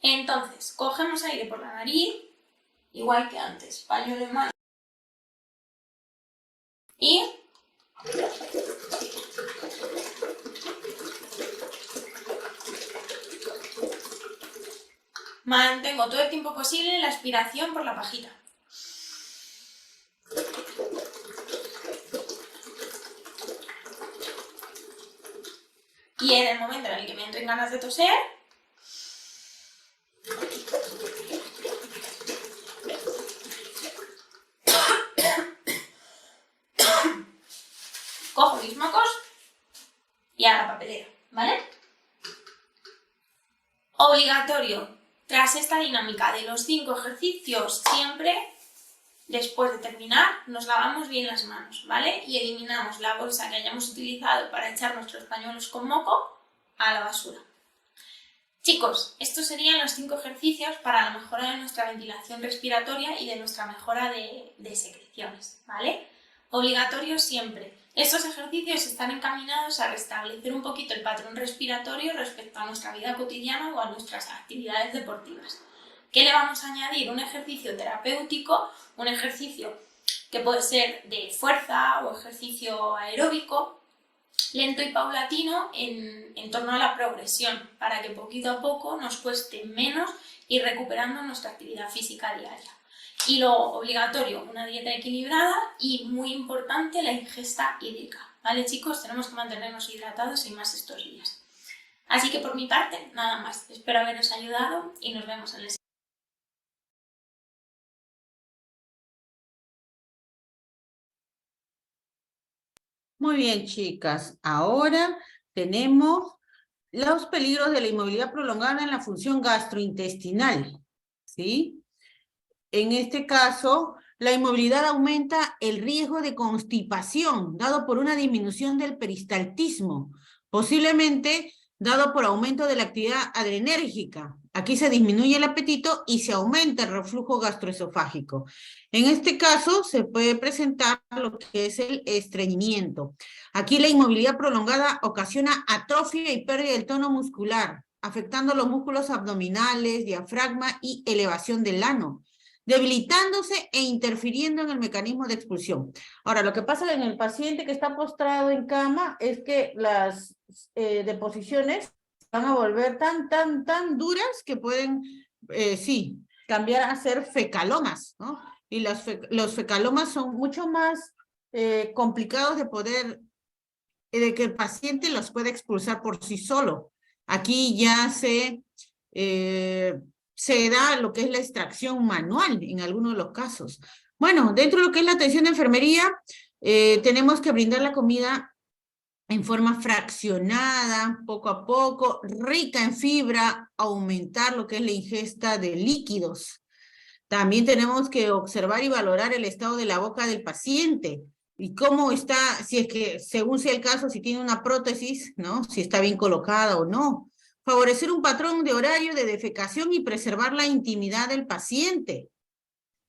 Entonces, cogemos aire por la nariz, igual que antes, pañuelo en mano, y mantengo todo el tiempo posible la expiración por la pajita. Y en el momento en el que me entren ganas de toser, cojo mis mocos y a la papelera, ¿vale? Obligatorio, tras esta dinámica de los 5 ejercicios, siempre, después de terminar, nos lavamos bien las manos, ¿vale? Y eliminamos la bolsa que hayamos utilizado para echar nuestros pañuelos con moco a la basura. Chicos, estos serían los 5 ejercicios para la mejora de nuestra ventilación respiratoria y de nuestra mejora de secreciones, ¿vale? Obligatorio siempre. Estos ejercicios están encaminados a restablecer un poquito el patrón respiratorio respecto a nuestra vida cotidiana o a nuestras actividades deportivas. ¿Qué le vamos a añadir? Un ejercicio terapéutico, un ejercicio que puede ser de fuerza o ejercicio aeróbico, lento y paulatino en torno a la progresión, para que poquito a poco nos cueste menos ir recuperando nuestra actividad física diaria. Y lo obligatorio, una dieta equilibrada y, muy importante, la ingesta hídrica. ¿Vale, chicos? Tenemos que mantenernos hidratados y más estos días. Así que por mi parte, nada más. Espero haberos ayudado y nos vemos en el siguiente. Muy bien, chicas. Ahora tenemos los peligros de la inmovilidad prolongada en la función gastrointestinal, ¿sí? En este caso, la inmovilidad aumenta el riesgo de constipación, dado por una disminución del peristaltismo, posiblemente dado por aumento de la actividad adrenérgica. Aquí se disminuye el apetito y se aumenta el reflujo gastroesofágico. En este caso, se puede presentar lo que es el estreñimiento. Aquí la inmovilidad prolongada ocasiona atrofia y pérdida del tono muscular, afectando los músculos abdominales, diafragma y elevación del ano, debilitándose e interfiriendo en el mecanismo de expulsión. Ahora, lo que pasa en el paciente que está postrado en cama es que las deposiciones van a volver tan duras que pueden, sí, cambiar a ser fecalomas, ¿no? Y los fecalomas son mucho más complicados de poder, de que el paciente los pueda expulsar por sí solo. Aquí ya se da lo que es la extracción manual en algunos de los casos. Bueno, dentro de lo que es la atención de enfermería, tenemos que brindar la comida en forma fraccionada, poco a poco, rica en fibra, aumentar lo que es la ingesta de líquidos. También tenemos que observar y valorar el estado de la boca del paciente y cómo está, si es que, según sea el caso, si tiene una prótesis, ¿no? Si está bien colocada o no. Favorecer un patrón de horario de defecación y preservar la intimidad del paciente,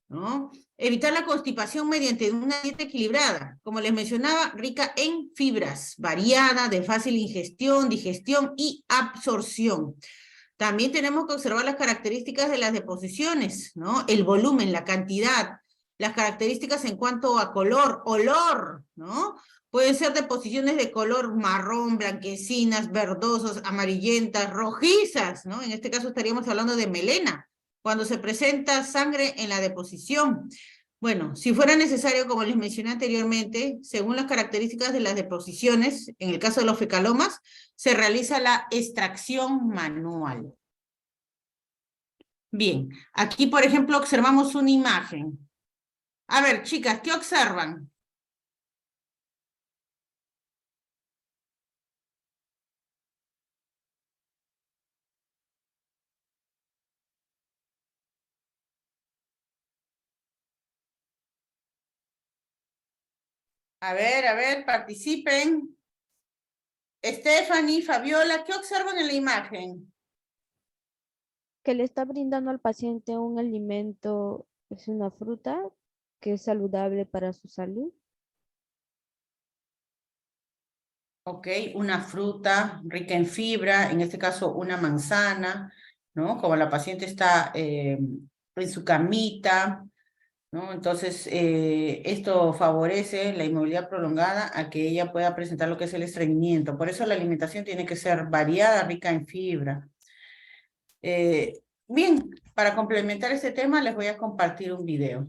¿no? Evitar la constipación mediante una dieta equilibrada, como les mencionaba, rica en fibras, variada, de fácil ingestión, digestión y absorción. También tenemos que observar las características de las deposiciones, ¿no? El volumen, la cantidad, las características en cuanto a color, olor, ¿no? Pueden ser deposiciones de color marrón, blanquecinas, verdosas, amarillentas, rojizas, ¿no? En este caso estaríamos hablando de melena, cuando se presenta sangre en la deposición. Bueno, si fuera necesario, como les mencioné anteriormente, según las características de las deposiciones, en el caso de los fecalomas, se realiza la extracción manual. Bien, aquí por ejemplo observamos una imagen. A ver, chicas, ¿qué observan? A ver, participen. Stephanie, Fabiola, ¿qué observan en la imagen? Que le está brindando al paciente un alimento, es una fruta que es saludable para su salud. Ok, una fruta rica en fibra, en este caso una manzana, ¿no? Como la paciente está en su camita, ¿no? Entonces, esto favorece la inmovilidad prolongada a que ella pueda presentar lo que es el estreñimiento. Por eso la alimentación tiene que ser variada, rica en fibra. Bien, para complementar este tema les voy a compartir un video.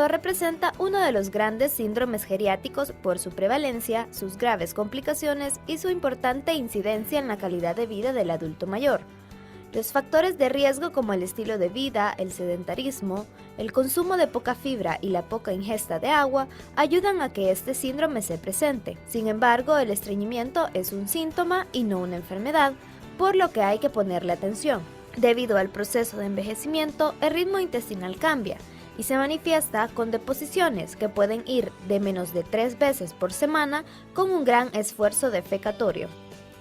Representa uno de los grandes síndromes geriátricos por su prevalencia, sus graves complicaciones y su importante incidencia en la calidad de vida del adulto mayor. Los factores de riesgo como el estilo de vida, el sedentarismo, el consumo de poca fibra y la poca ingesta de agua ayudan a que este síndrome se presente. Sin embargo, el estreñimiento es un síntoma y no una enfermedad, por lo que hay que ponerle atención. Debido al proceso de envejecimiento, el ritmo intestinal cambia y se manifiesta con deposiciones que pueden ir de menos de 3 veces por semana con un gran esfuerzo defecatorio.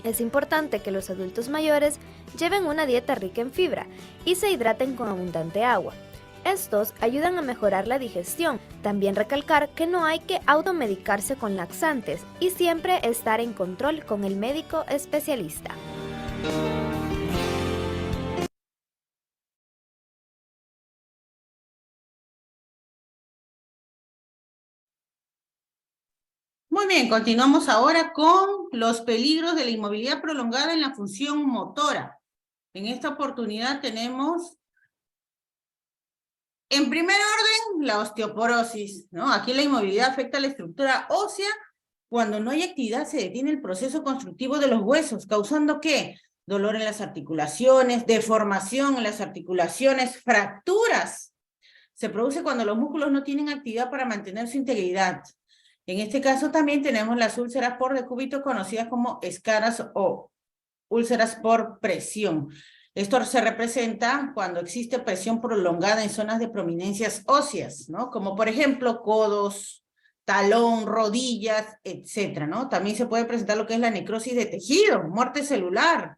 Es importante que los adultos mayores lleven una dieta rica en fibra y se hidraten con abundante agua. Estos ayudan a mejorar la digestión. También recalcar que no hay que automedicarse con laxantes y siempre estar en control con el médico especialista. Muy bien, continuamos ahora con los peligros de la inmovilidad prolongada en la función motora. En esta oportunidad tenemos, en primer orden, la osteoporosis, ¿no? Aquí la inmovilidad afecta a la estructura ósea. Cuando no hay actividad se detiene el proceso constructivo de los huesos, causando ¿qué? Dolor en las articulaciones, deformación en las articulaciones, fracturas. Se produce cuando los músculos no tienen actividad para mantener su integridad. En este caso también tenemos las úlceras por decúbito conocidas como escaras o úlceras por presión. Esto se representa cuando existe presión prolongada en zonas de prominencias óseas, ¿no? Como por ejemplo codos, talón, rodillas, etcétera, ¿no? También se puede presentar lo que es la necrosis de tejido, muerte celular,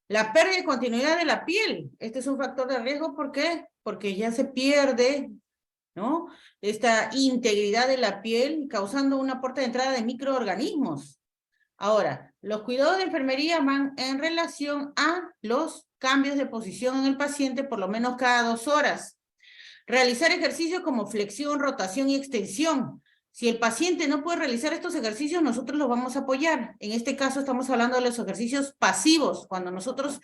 la pérdida de continuidad de la piel. Este es un factor de riesgo, ¿por qué? Porque ya se pierde, ¿no? Esta integridad de la piel, causando una puerta de entrada de microorganismos. Ahora, los cuidados de enfermería van en relación a los cambios de posición en el paciente por lo menos cada 2 horas. Realizar ejercicios como flexión, rotación y extensión. Si el paciente no puede realizar estos ejercicios, nosotros los vamos a apoyar. En este caso estamos hablando de los ejercicios pasivos, cuando nosotros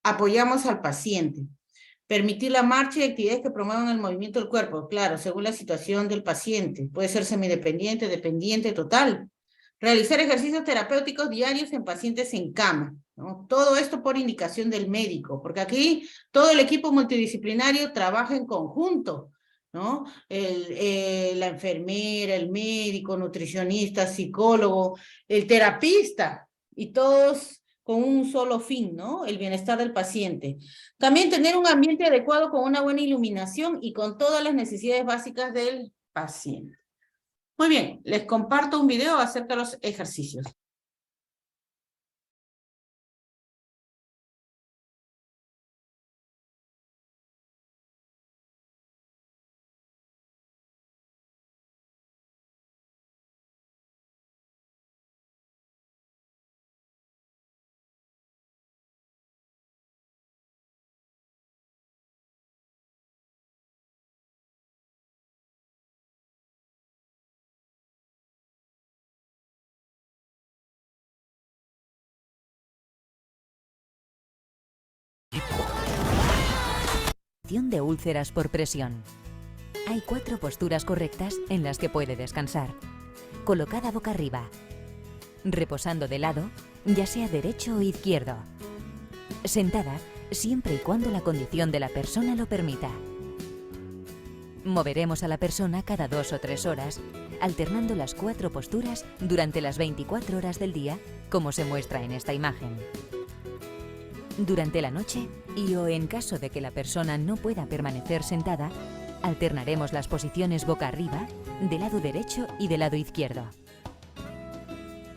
apoyamos al paciente. Permitir la marcha y actividades que promuevan el movimiento del cuerpo, claro, según la situación del paciente. Puede ser semidependiente, dependiente, total. Realizar ejercicios terapéuticos diarios en pacientes en cama, ¿no? Todo esto por indicación del médico, porque aquí todo el equipo multidisciplinario trabaja en conjunto, ¿no? La enfermera, el médico, nutricionista, psicólogo, el terapista, y todos con un solo fin, ¿no? El bienestar del paciente. También tener un ambiente adecuado con una buena iluminación y con todas las necesidades básicas del paciente. Muy bien, les comparto un video acerca de los ejercicios. De úlceras por presión. Hay 4 posturas correctas en las que puede descansar. Colocada boca arriba, reposando de lado ya sea derecho o izquierdo. Sentada, siempre y cuando la condición de la persona lo permita. Moveremos a la persona cada 2 o 3 horas, alternando las 4 posturas durante las 24 horas del día, como se muestra en esta imagen. Durante la noche, y o en caso de que la persona no pueda permanecer sentada, alternaremos las posiciones boca arriba, de lado derecho y de lado izquierdo.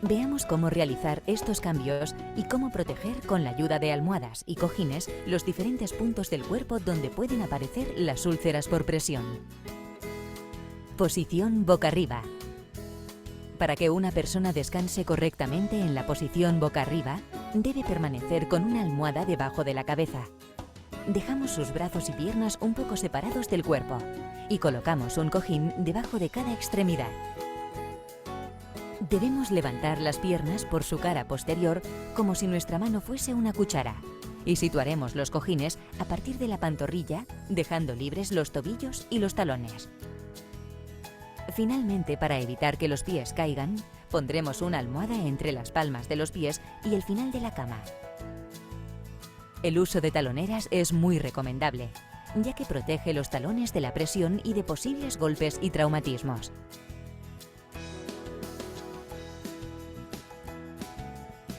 Veamos cómo realizar estos cambios y cómo proteger con la ayuda de almohadas y cojines los diferentes puntos del cuerpo donde pueden aparecer las úlceras por presión. Posición boca arriba. Para que una persona descanse correctamente en la posición boca arriba, debe permanecer con una almohada debajo de la cabeza. Dejamos sus brazos y piernas un poco separados del cuerpo y colocamos un cojín debajo de cada extremidad. Debemos levantar las piernas por su cara posterior como si nuestra mano fuese una cuchara y situaremos los cojines a partir de la pantorrilla, dejando libres los tobillos y los talones. Finalmente, para evitar que los pies caigan, pondremos una almohada entre las palmas de los pies y el final de la cama. El uso de taloneras es muy recomendable, ya que protege los talones de la presión y de posibles golpes y traumatismos.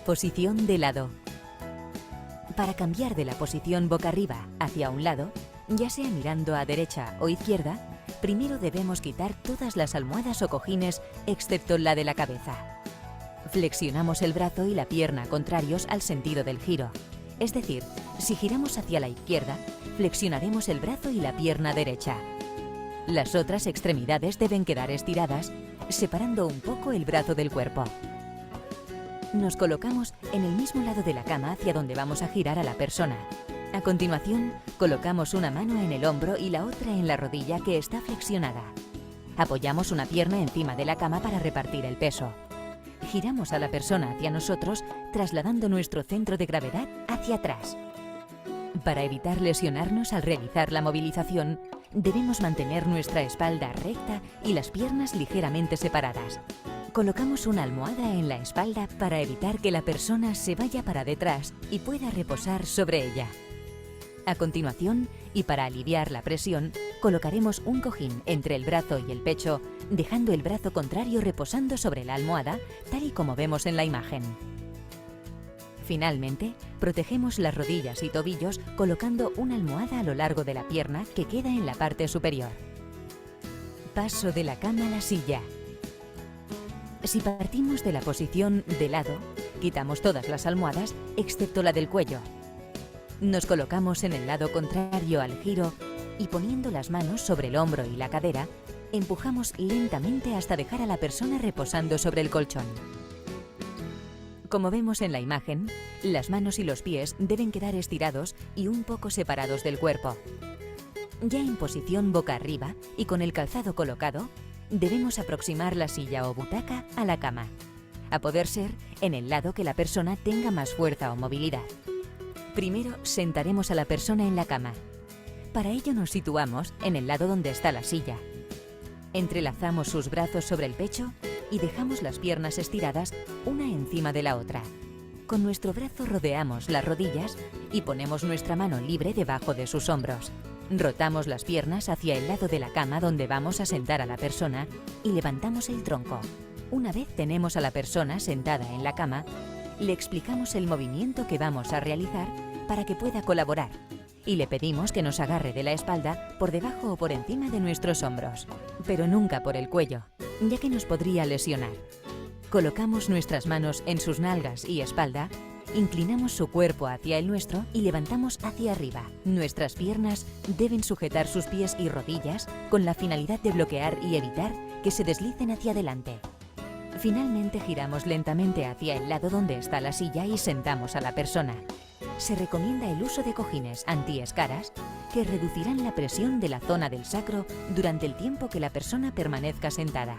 Posición de lado. Para cambiar de la posición boca arriba hacia un lado, ya sea mirando a derecha o izquierda, primero debemos quitar todas las almohadas o cojines excepto la de la cabeza. Flexionamos el brazo y la pierna contrarios al sentido del giro. Es decir, si giramos hacia la izquierda, flexionaremos el brazo y la pierna derecha. Las otras extremidades deben quedar estiradas, separando un poco el brazo del cuerpo. Nos colocamos en el mismo lado de la cama hacia donde vamos a girar a la persona. A continuación, colocamos una mano en el hombro y la otra en la rodilla que está flexionada. Apoyamos una pierna encima de la cama para repartir el peso. Giramos a la persona hacia nosotros, trasladando nuestro centro de gravedad hacia atrás. Para evitar lesionarnos al realizar la movilización, debemos mantener nuestra espalda recta y las piernas ligeramente separadas. Colocamos una almohada en la espalda para evitar que la persona se vaya para detrás y pueda reposar sobre ella. A continuación, y para aliviar la presión, colocaremos un cojín entre el brazo y el pecho, dejando el brazo contrario reposando sobre la almohada, tal y como vemos en la imagen. Finalmente, protegemos las rodillas y tobillos colocando una almohada a lo largo de la pierna que queda en la parte superior. Paso de la cama a la silla. Si partimos de la posición de lado, quitamos todas las almohadas excepto la del cuello. Nos colocamos en el lado contrario al giro y poniendo las manos sobre el hombro y la cadera, empujamos lentamente hasta dejar a la persona reposando sobre el colchón. Como vemos en la imagen, las manos y los pies deben quedar estirados y un poco separados del cuerpo. Ya en posición boca arriba y con el calzado colocado, debemos aproximar la silla o butaca a la cama, a poder ser en el lado que la persona tenga más fuerza o movilidad. Primero sentaremos a la persona en la cama. Para ello nos situamos en el lado donde está la silla. Entrelazamos sus brazos sobre el pecho y dejamos las piernas estiradas una encima de la otra. Con nuestro brazo rodeamos las rodillas y ponemos nuestra mano libre debajo de sus hombros. Rotamos las piernas hacia el lado de la cama donde vamos a sentar a la persona y levantamos el tronco. Una vez tenemos a la persona sentada en la cama, le explicamos el movimiento que vamos a realizar para que pueda colaborar y le pedimos que nos agarre de la espalda por debajo o por encima de nuestros hombros, pero nunca por el cuello, ya que nos podría lesionar. Colocamos nuestras manos en sus nalgas y espalda, inclinamos su cuerpo hacia el nuestro y levantamos hacia arriba. Nuestras piernas deben sujetar sus pies y rodillas con la finalidad de bloquear y evitar que se deslicen hacia adelante. Finalmente giramos lentamente hacia el lado donde está la silla y sentamos a la persona. Se recomienda el uso de cojines anti-escaras que reducirán la presión de la zona del sacro durante el tiempo que la persona permanezca sentada.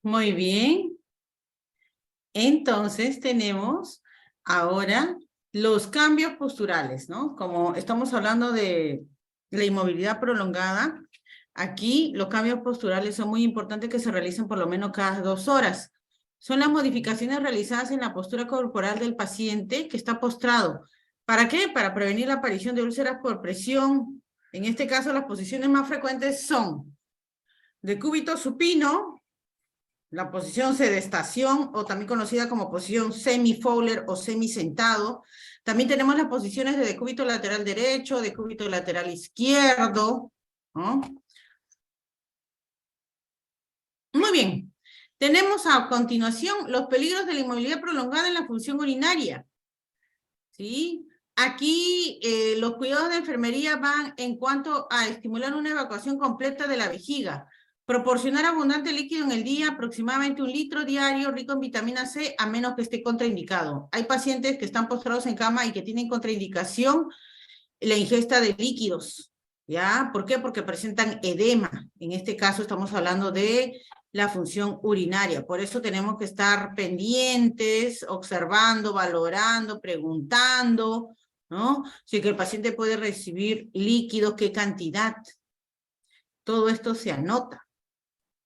Muy bien. Entonces tenemos ahora los cambios posturales, ¿no? Como estamos hablando de la inmovilidad prolongada, aquí los cambios posturales son muy importantes que se realicen por lo menos cada 2 horas. Son las modificaciones realizadas en la postura corporal del paciente que está postrado. ¿Para qué? Para prevenir la aparición de úlceras por presión. En este caso, las posiciones más frecuentes son decúbito supino, la posición sedestación, o también conocida como posición semi-Fowler o semi-sentado. También tenemos las posiciones de decúbito lateral derecho, decúbito lateral izquierdo, ¿no? Muy bien. Tenemos a continuación los peligros de la inmovilidad prolongada en la función urinaria. ¿Sí? Aquí los cuidados de enfermería van en cuanto a estimular una evacuación completa de la vejiga, proporcionar abundante líquido en el día, aproximadamente 1 litro diario, rico en vitamina C, a menos que esté contraindicado. Hay pacientes que están postrados en cama y que tienen contraindicación la ingesta de líquidos, ¿ya? ¿Por qué? Porque presentan edema. En este caso estamos hablando de la función urinaria. Por eso tenemos que estar pendientes, observando, valorando, preguntando, ¿no? Si que el paciente puede recibir líquidos, qué cantidad. Todo esto se anota.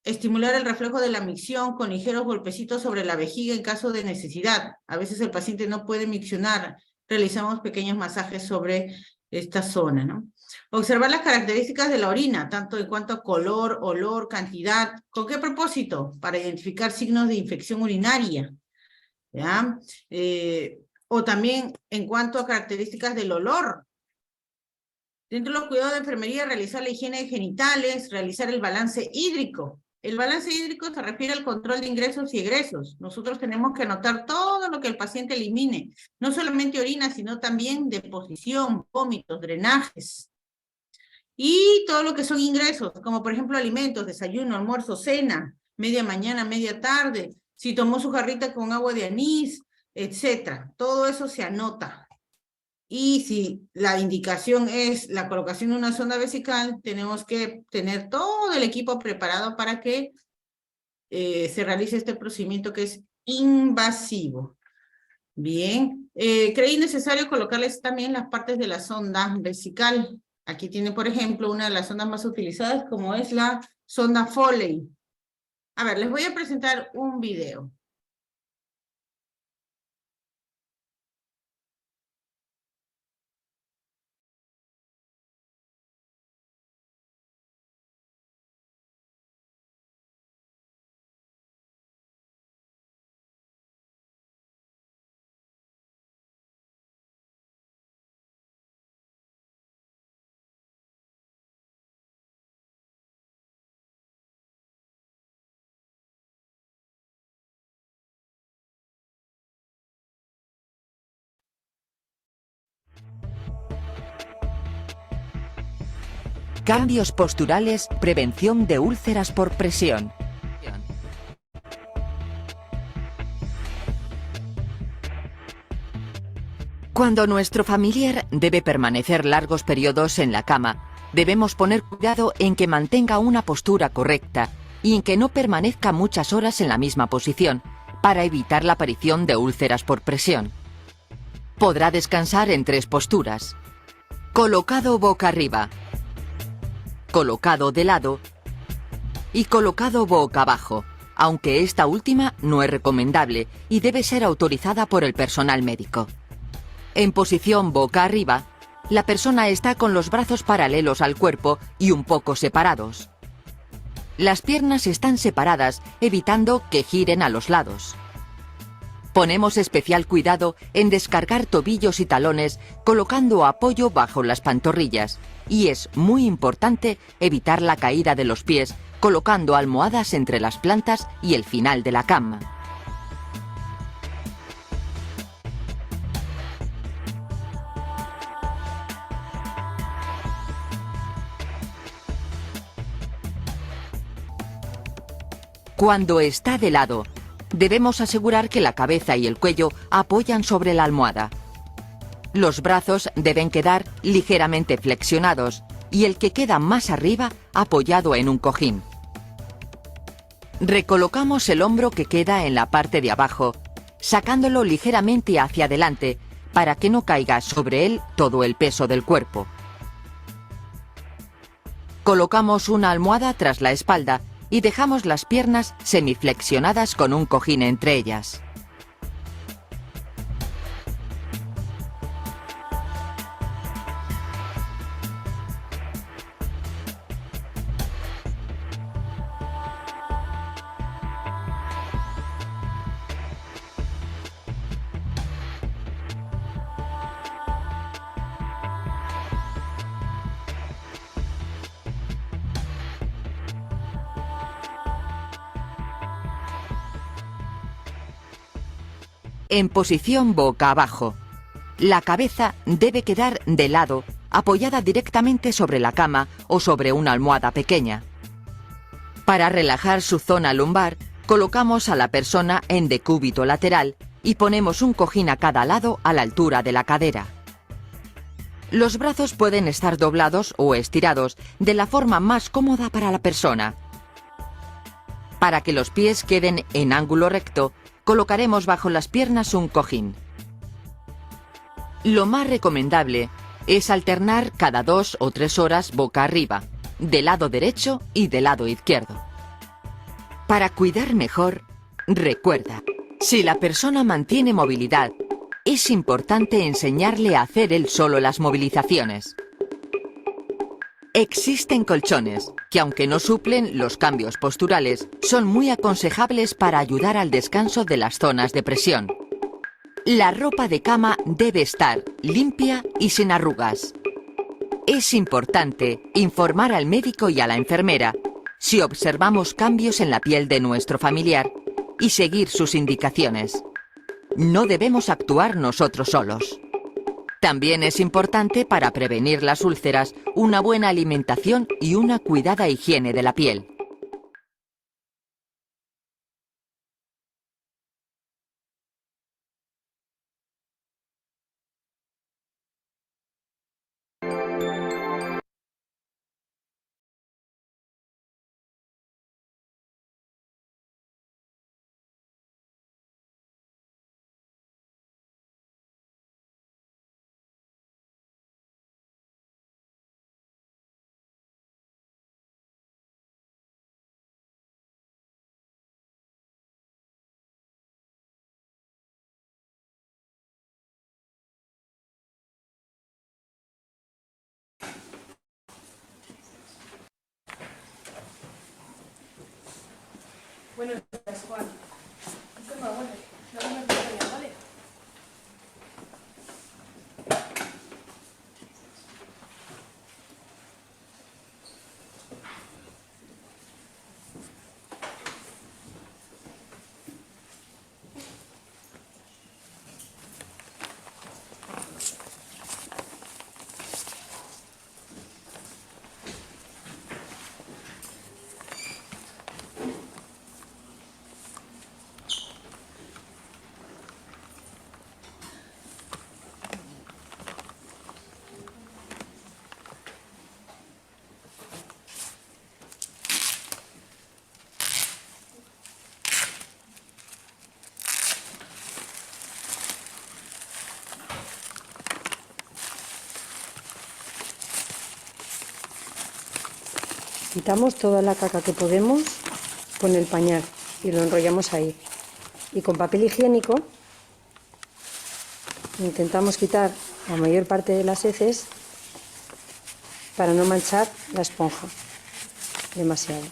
Estimular el reflejo de la micción con ligeros golpecitos sobre la vejiga en caso de necesidad. A veces el paciente no puede miccionar. Realizamos pequeños masajes sobre esta zona, ¿no? Observar las características de la orina, tanto en cuanto a color, olor, cantidad. ¿Con qué propósito? Para identificar signos de infección urinaria, ¿ya? O también en cuanto a características del olor. Dentro de los cuidados de enfermería, realizar la higiene de genitales, realizar el balance hídrico. El balance hídrico se refiere al control de ingresos y egresos. Nosotros tenemos que anotar todo lo que el paciente elimine, no solamente orina, sino también deposición, vómitos, drenajes. Y todo lo que son ingresos, como por ejemplo alimentos, desayuno, almuerzo, cena, media mañana, media tarde, si tomó su jarrita con agua de anís, etcétera. Todo eso se anota. Y si la indicación es la colocación de una sonda vesical, tenemos que tener todo el equipo preparado para que se realice este procedimiento que es invasivo. Bien, creí necesario colocarles también las partes de la sonda vesical. Aquí tiene, por ejemplo, una de las sondas más utilizadas, como es la sonda Foley. A ver, les voy a presentar un video. Cambios posturales, prevención de úlceras por presión. Cuando nuestro familiar debe permanecer largos periodos en la cama, debemos poner cuidado en que mantenga una postura correcta y en que no permanezca muchas horas en la misma posición, para evitar la aparición de úlceras por presión. Podrá descansar en 3 posturas: colocado boca arriba, colocado de lado y colocado boca abajo, aunque esta última no es recomendable y debe ser autorizada por el personal médico. En posición boca arriba, la persona está con los brazos paralelos al cuerpo y un poco separados. Las piernas están separadas, evitando que giren a los lados. Ponemos especial cuidado en descargar tobillos y talones colocando apoyo bajo las pantorrillas, y es muy importante evitar la caída de los pies colocando almohadas entre las plantas y el final de la cama. Cuando está de lado, debemos asegurar que la cabeza y el cuello apoyan sobre la almohada. Los brazos deben quedar ligeramente flexionados y el que queda más arriba apoyado en un cojín. Recolocamos el hombro que queda en la parte de abajo, sacándolo ligeramente hacia adelante para que no caiga sobre él todo el peso del cuerpo. Colocamos una almohada tras la espalda y dejamos las piernas semiflexionadas con un cojín entre ellas. En posición boca abajo. La cabeza debe quedar de lado, apoyada directamente sobre la cama o sobre una almohada pequeña. Para relajar su zona lumbar, colocamos a la persona en decúbito lateral y ponemos un cojín a cada lado a la altura de la cadera. Los brazos pueden estar doblados o estirados de la forma más cómoda para la persona. Para que los pies queden en ángulo recto, colocaremos bajo las piernas un cojín. Lo más recomendable es alternar cada 2 o 3 horas boca arriba, del lado derecho y del lado izquierdo. Para cuidar mejor, recuerda, si la persona mantiene movilidad, es importante enseñarle a hacer él solo las movilizaciones. Existen colchones que, aunque no suplen los cambios posturales, son muy aconsejables para ayudar al descanso de las zonas de presión. La ropa de cama debe estar limpia y sin arrugas. Es importante informar al médico y a la enfermera si observamos cambios en la piel de nuestro familiar y seguir sus indicaciones. No debemos actuar nosotros solos. También es importante para prevenir las úlceras una buena alimentación y una cuidada higiene de la piel. Buenos días, Juan. ¿Vale? Quitamos toda la caca que podemos con el pañal y lo enrollamos ahí. Y con papel higiénico intentamos quitar la mayor parte de las heces para no manchar la esponja demasiado.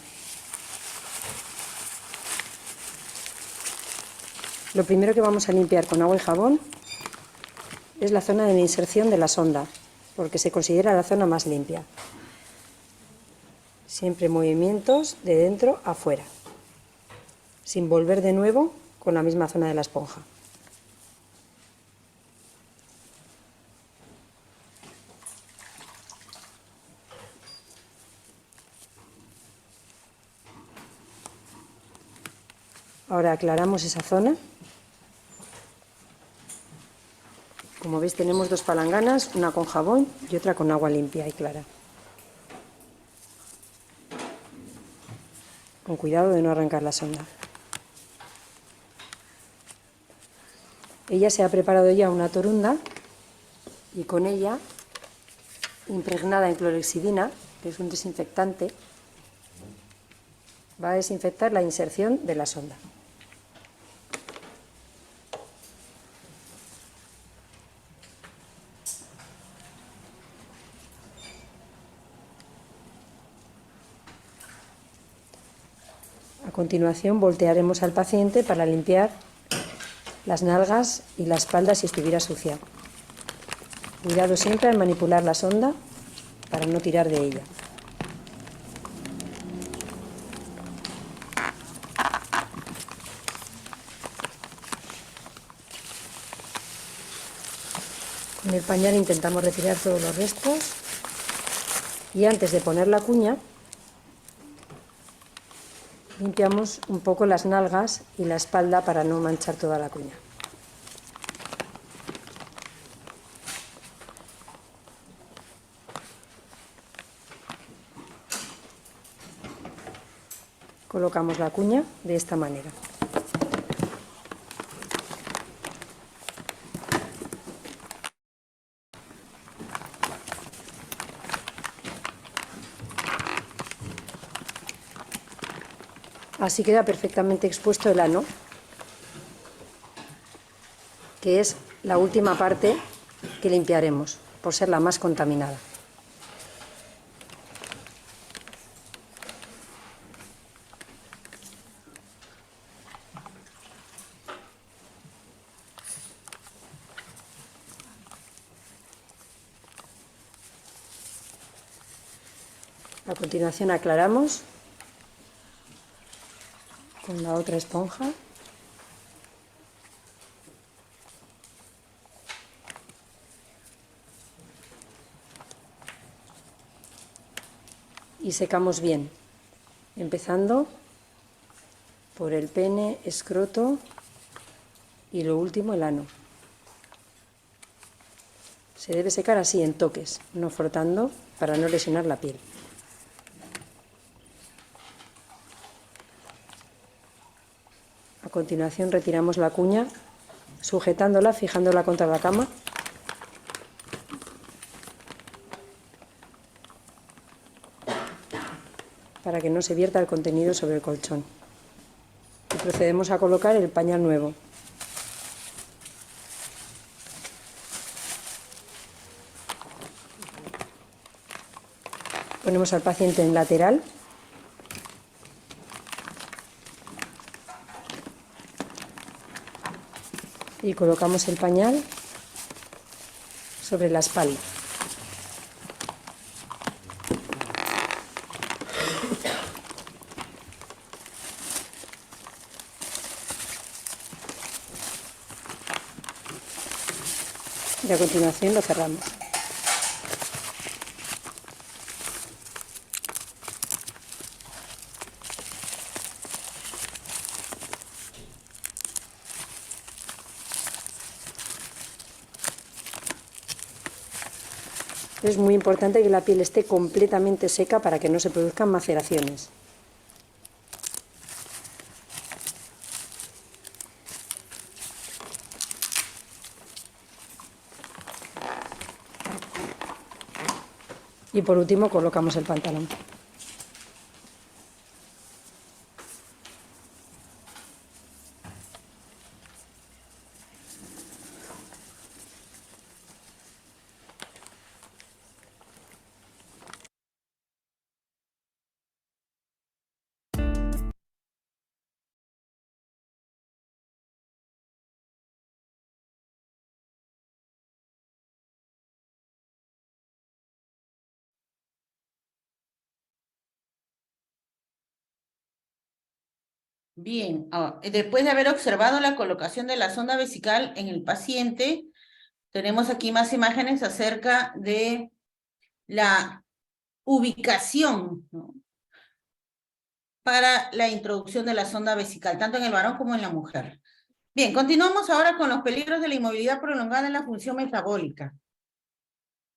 Lo primero que vamos a limpiar con agua y jabón es la zona de inserción de la sonda, porque se considera la zona más limpia. Siempre movimientos de dentro a fuera, sin volver de nuevo con la misma zona de la esponja. Ahora aclaramos esa zona. Como veis, tenemos dos palanganas, una con jabón y otra con agua limpia y clara. con cuidado de no arrancar la sonda. Ella se ha preparado ya una torunda y con ella, impregnada en clorhexidina, que es un desinfectante, va a desinfectar la inserción de la sonda. A continuación voltearemos al paciente para limpiar las nalgas y la espalda si estuviera sucia. Cuidado siempre al manipular la sonda para no tirar de ella. Con el pañal intentamos retirar todos los restos y antes de poner la cuña limpiamos un poco las nalgas y la espalda para no manchar toda la cuña. Colocamos la cuña de esta manera. Así queda perfectamente expuesto el ano, que es la última parte que limpiaremos, por ser la más contaminada. A continuación aclaramos con la otra esponja. Y secamos bien, empezando por el pene, escroto y lo último el ano. Se debe secar así en toques, no frotando para no lesionar la piel. A continuación retiramos la cuña, sujetándola, fijándola contra la cama. Para que no se vierta el contenido sobre el colchón. Y procedemos a colocar el pañal nuevo. Ponemos al paciente en lateral. Y colocamos el pañal sobre la espalda. Y a continuación lo cerramos. Es muy importante que la piel esté completamente seca para que no se produzcan maceraciones. Y por último colocamos el pantalón. Bien, después de haber observado la colocación de la sonda vesical en el paciente, tenemos aquí más imágenes acerca de la ubicación, ¿no?, para la introducción de la sonda vesical, tanto en el varón como en la mujer. Bien, continuamos ahora con los peligros de la inmovilidad prolongada en la función metabólica.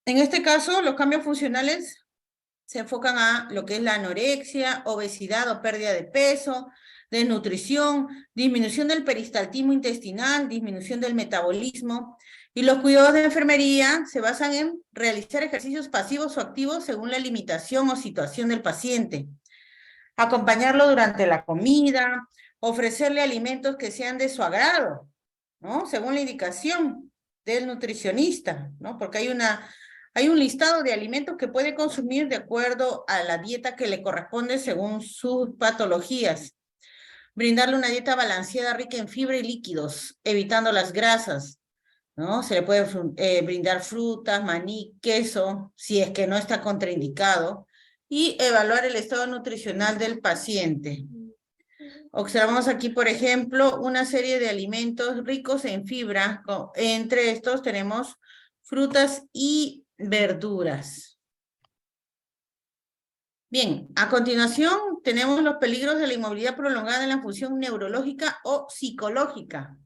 En este caso, los cambios funcionales se enfocan a lo que es la anorexia, obesidad o pérdida de peso, desnutrición, disminución del peristaltismo intestinal, disminución del metabolismo. Y los cuidados de enfermería se basan en realizar ejercicios pasivos o activos según la limitación o situación del paciente. Acompañarlo durante la comida, ofrecerle alimentos que sean de su agrado, ¿no? Según la indicación del nutricionista, ¿no? Porque hay un listado de alimentos que puede consumir de acuerdo a la dieta que le corresponde según sus patologías. Brindarle una dieta balanceada, rica en fibra y líquidos, evitando las grasas, ¿no? Se le puede brindar frutas, maní, queso, si es que no está contraindicado, y evaluar el estado nutricional del paciente. Observamos aquí, por ejemplo, una serie de alimentos ricos en fibra. Entre estos tenemos frutas y verduras. Bien, a continuación tenemos los peligros de la inmovilidad prolongada en la función neurológica o psicológica.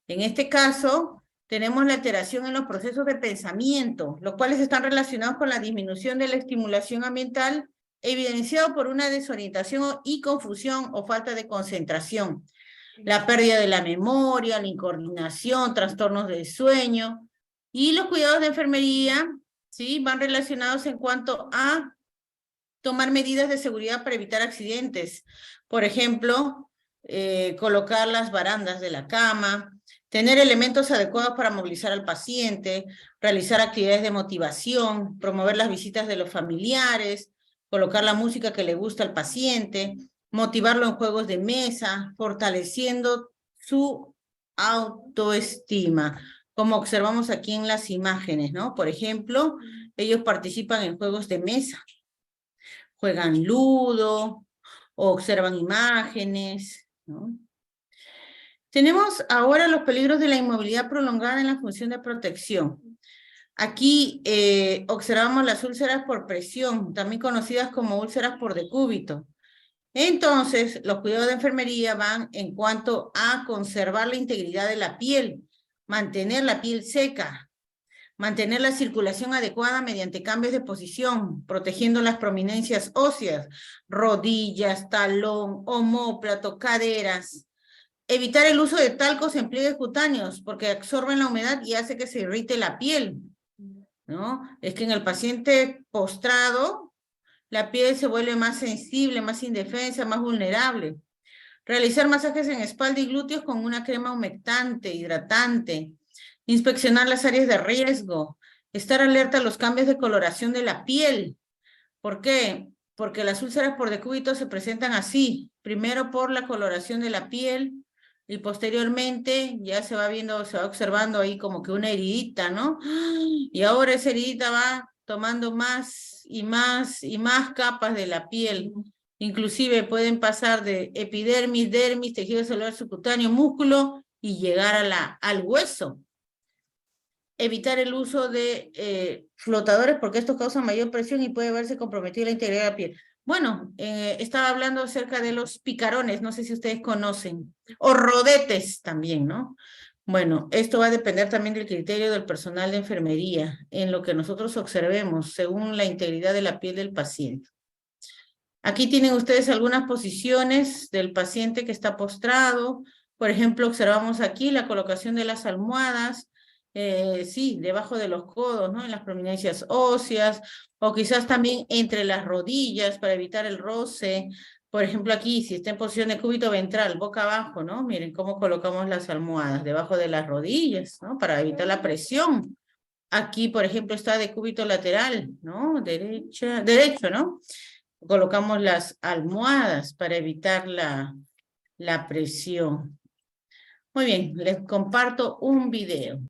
En este caso, tenemos la alteración en los procesos de pensamiento, los cuales están relacionados con la disminución de la estimulación ambiental, evidenciado por una desorientación y confusión o falta de concentración, la pérdida de la memoria, la incoordinación, trastornos del sueño, y los cuidados de enfermería, ¿sí? Van relacionados en cuanto a tomar medidas de seguridad para evitar accidentes. Por ejemplo, colocar las barandas de la cama, tener elementos adecuados para movilizar al paciente, realizar actividades de motivación, promover las visitas de los familiares, colocar la música que le gusta al paciente, motivarlo en juegos de mesa, fortaleciendo su autoestima, como observamos aquí en las imágenes, ¿no? Por ejemplo, ellos participan en juegos de mesa, juegan ludo, o observan imágenes, ¿no? Tenemos ahora los peligros de la inmovilidad prolongada en la función de protección. Aquí observamos las úlceras por presión, también conocidas como úlceras por decúbito. Entonces, los cuidados de enfermería van en cuanto a conservar la integridad de la piel, mantener la piel seca, mantener la circulación adecuada mediante cambios de posición, protegiendo las prominencias óseas, rodillas, talón, omóplato, caderas. Evitar el uso de talcos en pliegues cutáneos, porque absorben la humedad y hace que se irrite la piel, ¿no? Es que en el paciente postrado, la piel se vuelve más sensible, más indefensa, más vulnerable. Realizar masajes en espalda y glúteos con una crema humectante, hidratante. Inspeccionar las áreas de riesgo. Estar alerta a los cambios de coloración de la piel. ¿Por qué? Porque las úlceras por decúbito se presentan así. Primero por la coloración de la piel y posteriormente ya se va viendo, se va observando ahí como que una heridita, ¿no? Y ahora esa heridita va tomando más y más y más capas de la piel. Inclusive pueden pasar de epidermis, dermis, tejido celular subcutáneo, músculo y llegar al hueso. Evitar el uso de flotadores porque estos causan mayor presión y puede verse comprometida la integridad de la piel. Bueno, estaba hablando acerca de los picarones, no sé si ustedes conocen, o rodetes también, ¿no? Bueno, esto va a depender también del criterio del personal de enfermería, en lo que nosotros observemos, según la integridad de la piel del paciente. Aquí tienen ustedes algunas posiciones del paciente que está postrado. Por ejemplo, observamos aquí la colocación de las almohadas, sí, debajo de los codos, ¿no? En las prominencias óseas, o quizás también entre las rodillas para evitar el roce. Por ejemplo, aquí, si está en posición de cúbito ventral, boca abajo, ¿no? Miren cómo colocamos las almohadas debajo de las rodillas, ¿no? Para evitar la presión. Aquí, por ejemplo, está de cúbito lateral, ¿no? Derecho, ¿no? Colocamos las almohadas para evitar la presión. Muy bien, les comparto un video.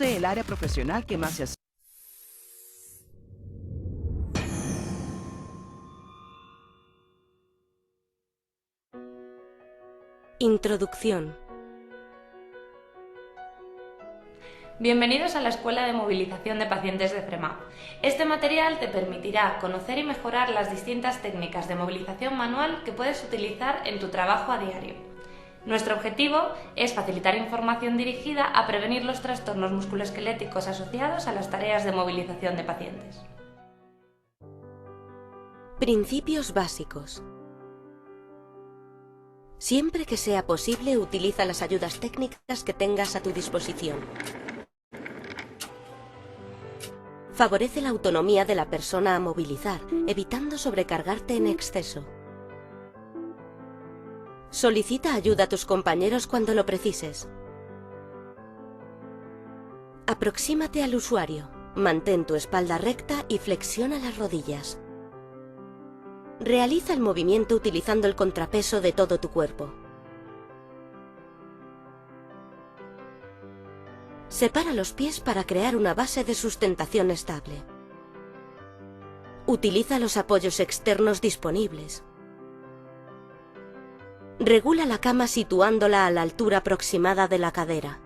El área profesional que más se Introducción. Bienvenidos a la Escuela de Movilización de Pacientes de CREMAP. Este material te permitirá conocer y mejorar las distintas técnicas de movilización manual que puedes utilizar en tu trabajo a diario. Nuestro objetivo es facilitar información dirigida a prevenir los trastornos musculoesqueléticos asociados a las tareas de movilización de pacientes. Principios básicos. Siempre que sea posible, utiliza las ayudas técnicas que tengas a tu disposición. Favorece la autonomía de la persona a movilizar, evitando sobrecargarte en exceso. Solicita ayuda a tus compañeros cuando lo precises. Aproxímate al usuario, mantén tu espalda recta y flexiona las rodillas. Realiza el movimiento utilizando el contrapeso de todo tu cuerpo. Separa los pies para crear una base de sustentación estable. Utiliza los apoyos externos disponibles. Regula la cama situándola a la altura aproximada de la cadera.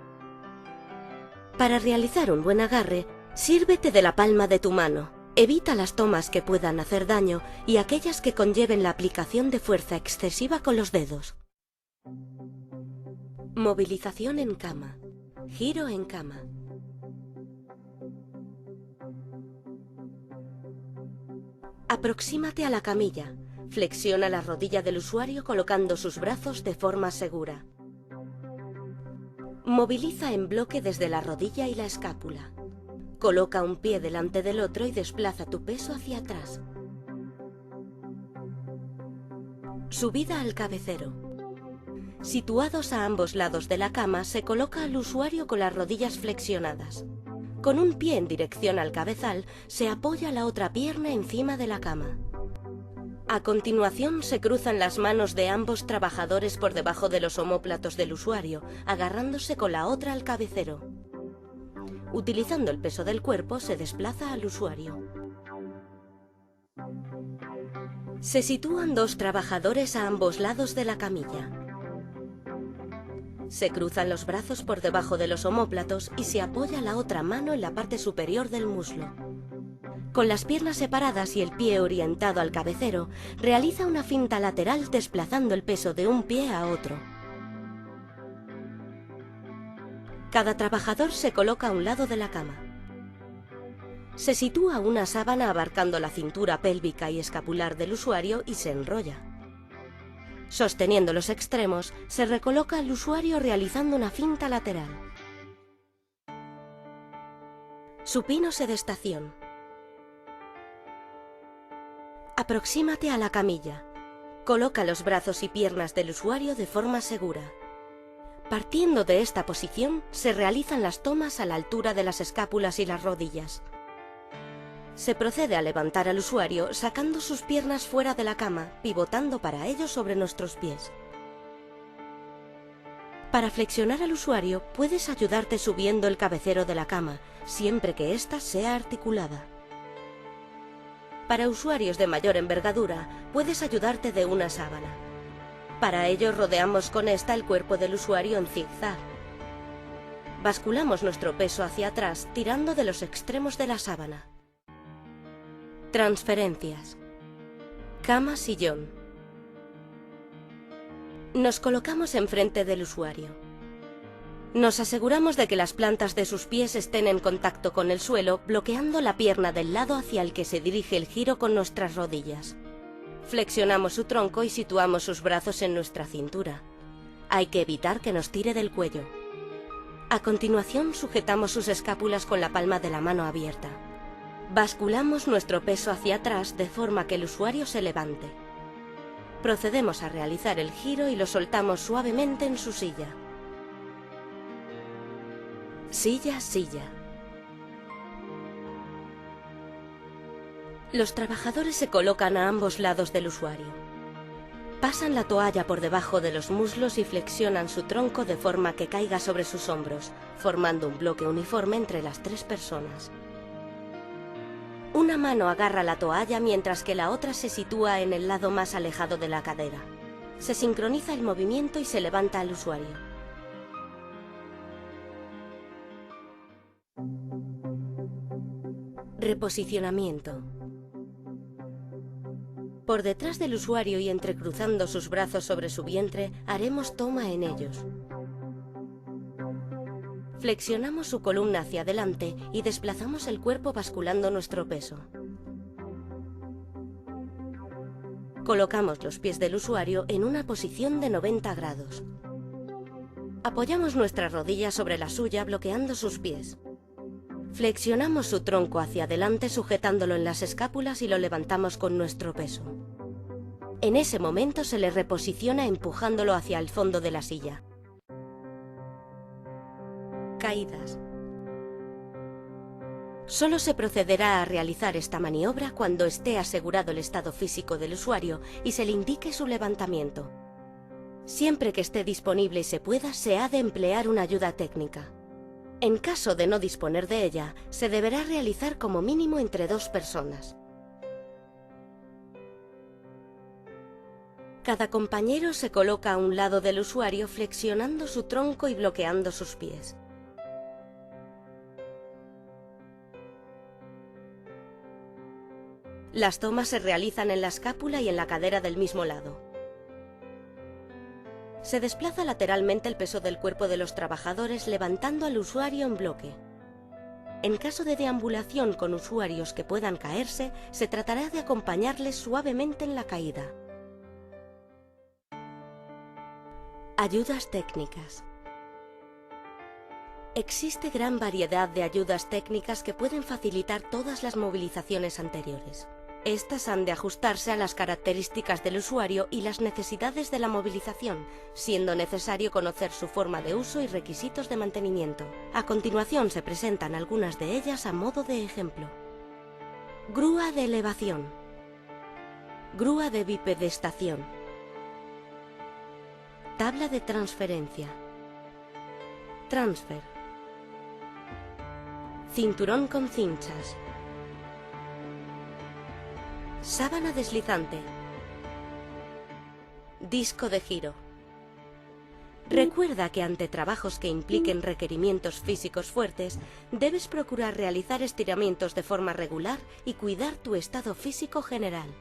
Para realizar un buen agarre, sírvete de la palma de tu mano. Evita las tomas que puedan hacer daño y aquellas que conlleven la aplicación de fuerza excesiva con los dedos. Movilización en cama. Giro en cama. Aproxímate a la camilla. Flexiona la rodilla del usuario colocando sus brazos de forma segura. Moviliza en bloque desde la rodilla y la escápula. Coloca un pie delante del otro y desplaza tu peso hacia atrás. Subida al cabecero. Situados a ambos lados de la cama, se coloca al usuario con las rodillas flexionadas. Con un pie en dirección al cabezal, se apoya la otra pierna encima de la cama. A continuación, se cruzan las manos de ambos trabajadores por debajo de los omóplatos del usuario, agarrándose con la otra al cabecero. Utilizando el peso del cuerpo, se desplaza al usuario. Se sitúan dos trabajadores a ambos lados de la camilla. Se cruzan los brazos por debajo de los omóplatos y se apoya la otra mano en la parte superior del muslo. Con las piernas separadas y el pie orientado al cabecero, realiza una finta lateral desplazando el peso de un pie a otro. Cada trabajador se coloca a un lado de la cama. Se sitúa una sábana abarcando la cintura pélvica y escapular del usuario y se enrolla. Sosteniendo los extremos, se recoloca al usuario realizando una finta lateral. Supino sedestación. Aproxímate a la camilla. Coloca los brazos y piernas del usuario de forma segura. Partiendo de esta posición, se realizan las tomas a la altura de las escápulas y las rodillas. Se procede a levantar al usuario sacando sus piernas fuera de la cama, pivotando para ello sobre nuestros pies. Para flexionar al usuario, puedes ayudarte subiendo el cabecero de la cama, siempre que ésta sea articulada. Para usuarios de mayor envergadura, puedes ayudarte de una sábana. Para ello, rodeamos con esta el cuerpo del usuario en zigzag. Basculamos nuestro peso hacia atrás, tirando de los extremos de la sábana. Transferencias. Cama-sillón. Nos colocamos enfrente del usuario. Nos aseguramos de que las plantas de sus pies estén en contacto con el suelo, bloqueando la pierna del lado hacia el que se dirige el giro con nuestras rodillas. Flexionamos su tronco y situamos sus brazos en nuestra cintura. Hay que evitar que nos tire del cuello. A continuación, sujetamos sus escápulas con la palma de la mano abierta. Basculamos nuestro peso hacia atrás de forma que el usuario se levante. Procedemos a realizar el giro y lo soltamos suavemente en su silla. Silla-silla. Los trabajadores se colocan a ambos lados del usuario. Pasan la toalla por debajo de los muslos y flexionan su tronco de forma que caiga sobre sus hombros, formando un bloque uniforme entre las tres personas. Una mano agarra la toalla mientras que la otra se sitúa en el lado más alejado de la cadera. Se sincroniza el movimiento y se levanta al usuario. Reposicionamiento. Por detrás del usuario y entrecruzando sus brazos sobre su vientre, haremos toma en ellos. Flexionamos su columna hacia adelante y desplazamos el cuerpo basculando nuestro peso. Colocamos los pies del usuario en una posición de 90 grados. Apoyamos nuestra rodilla sobre la suya bloqueando sus pies. Flexionamos su tronco hacia adelante sujetándolo en las escápulas y lo levantamos con nuestro peso. En ese momento se le reposiciona empujándolo hacia el fondo de la silla. Caídas. Solo se procederá a realizar esta maniobra cuando esté asegurado el estado físico del usuario y se le indique su levantamiento. Siempre que esté disponible y se pueda, se ha de emplear una ayuda técnica. En caso de no disponer de ella, se deberá realizar como mínimo entre 2 personas. Cada compañero se coloca a un lado del usuario flexionando su tronco y bloqueando sus pies. Las tomas se realizan en la escápula y en la cadera del mismo lado. Se desplaza lateralmente el peso del cuerpo de los trabajadores levantando al usuario en bloque. En caso de deambulación con usuarios que puedan caerse, se tratará de acompañarles suavemente en la caída. Ayudas técnicas. Existe gran variedad de ayudas técnicas que pueden facilitar todas las movilizaciones anteriores. Estas han de ajustarse a las características del usuario y las necesidades de la movilización, siendo necesario conocer su forma de uso y requisitos de mantenimiento. A continuación se presentan algunas de ellas a modo de ejemplo. Grúa de elevación. Grúa de bipedestación. Tabla de transferencia. Transfer. Cinturón con cinchas. Sábana deslizante. Disco de giro. Recuerda que ante trabajos que impliquen requerimientos físicos fuertes, debes procurar realizar estiramientos de forma regular y cuidar tu estado físico general.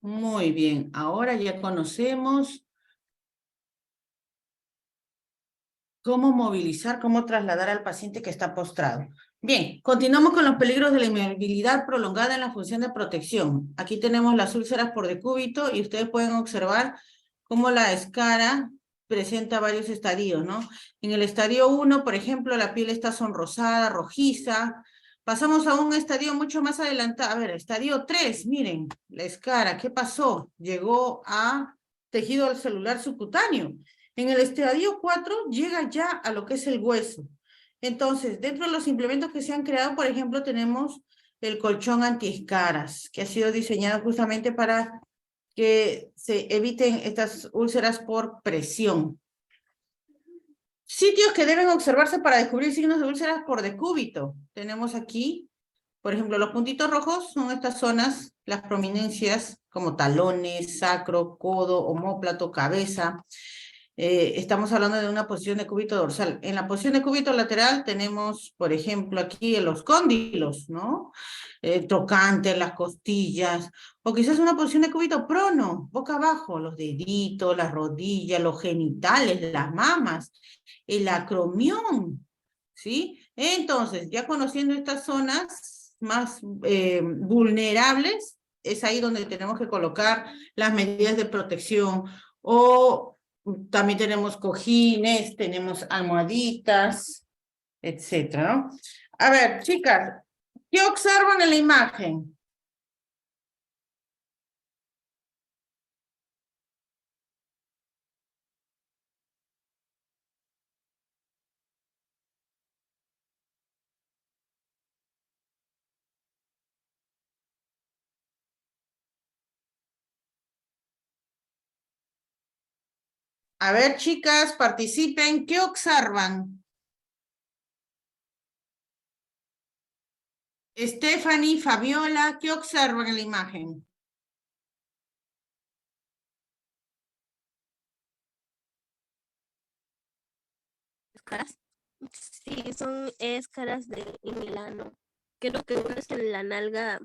Muy bien, ahora ya conocemos cómo movilizar, cómo trasladar al paciente que está postrado. Bien, continuamos con los peligros de la inmovilidad prolongada en la función de protección. Aquí tenemos las úlceras por decúbito y ustedes pueden observar cómo la escara presenta varios estadios, ¿no? En el estadio 1, por ejemplo, la piel está sonrosada, rojiza. Pasamos a un estadio mucho más adelantado. A ver, estadio 3, miren, la escara, ¿qué pasó? Llegó a tejido celular subcutáneo. En el estadio 4 llega ya a lo que es el hueso. Entonces, dentro de los implementos que se han creado, por ejemplo, tenemos el colchón antiescaras, que ha sido diseñado justamente para que se eviten estas úlceras por presión. Sitios que deben observarse para descubrir signos de úlceras por decúbito. Tenemos aquí, por ejemplo, los puntitos rojos son estas zonas, las prominencias como talones, sacro, codo, omóplato, cabeza. Estamos hablando de una posición de cúbito dorsal. En la posición de cúbito lateral tenemos, por ejemplo, aquí en los cóndilos, ¿no? Trocante, las costillas, o quizás una posición de cúbito prono, boca abajo, los deditos, las rodillas, los genitales, las mamas, el acromión, ¿sí? Entonces, ya conociendo estas zonas más vulnerables, es ahí donde tenemos que colocar las medidas de protección, o también tenemos cojines, tenemos almohaditas, etcétera, ¿no? A ver, chicas, ¿Qué observan en la imagen? A ver, chicas, participen. ¿Qué observan? Stephanie, Fabiola, ¿qué observan en la imagen? ¿Escaras? Sí, son escaras en el ano. Creo que una es en la nalga,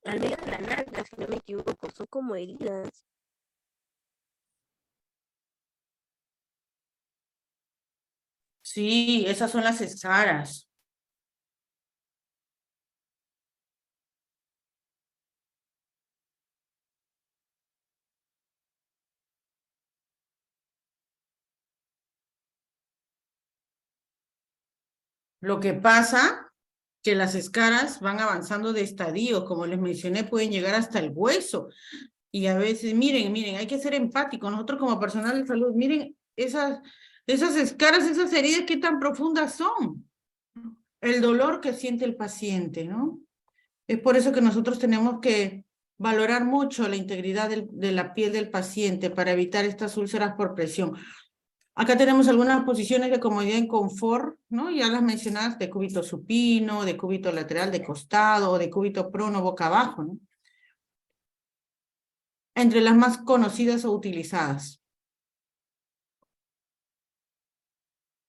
al medio de la nalga, si no me equivoco, son como heridas. Sí, esas son las escaras. Lo que pasa que las escaras van avanzando de estadio, como les mencioné, pueden llegar hasta el hueso. Y a veces, miren, hay que ser empáticos. Nosotros como personal de salud, miren esas escaras, esas heridas, qué tan profundas son. El dolor que siente el paciente, ¿no? Es por eso que nosotros tenemos que valorar mucho la integridad de la piel del paciente para evitar estas úlceras por presión. Acá tenemos algunas posiciones de comodidad en confort, ¿no? Ya las mencionadas, de cúbito supino, de cúbito lateral, de costado, o de cúbito prono, boca abajo, ¿no? Entre las más conocidas o utilizadas.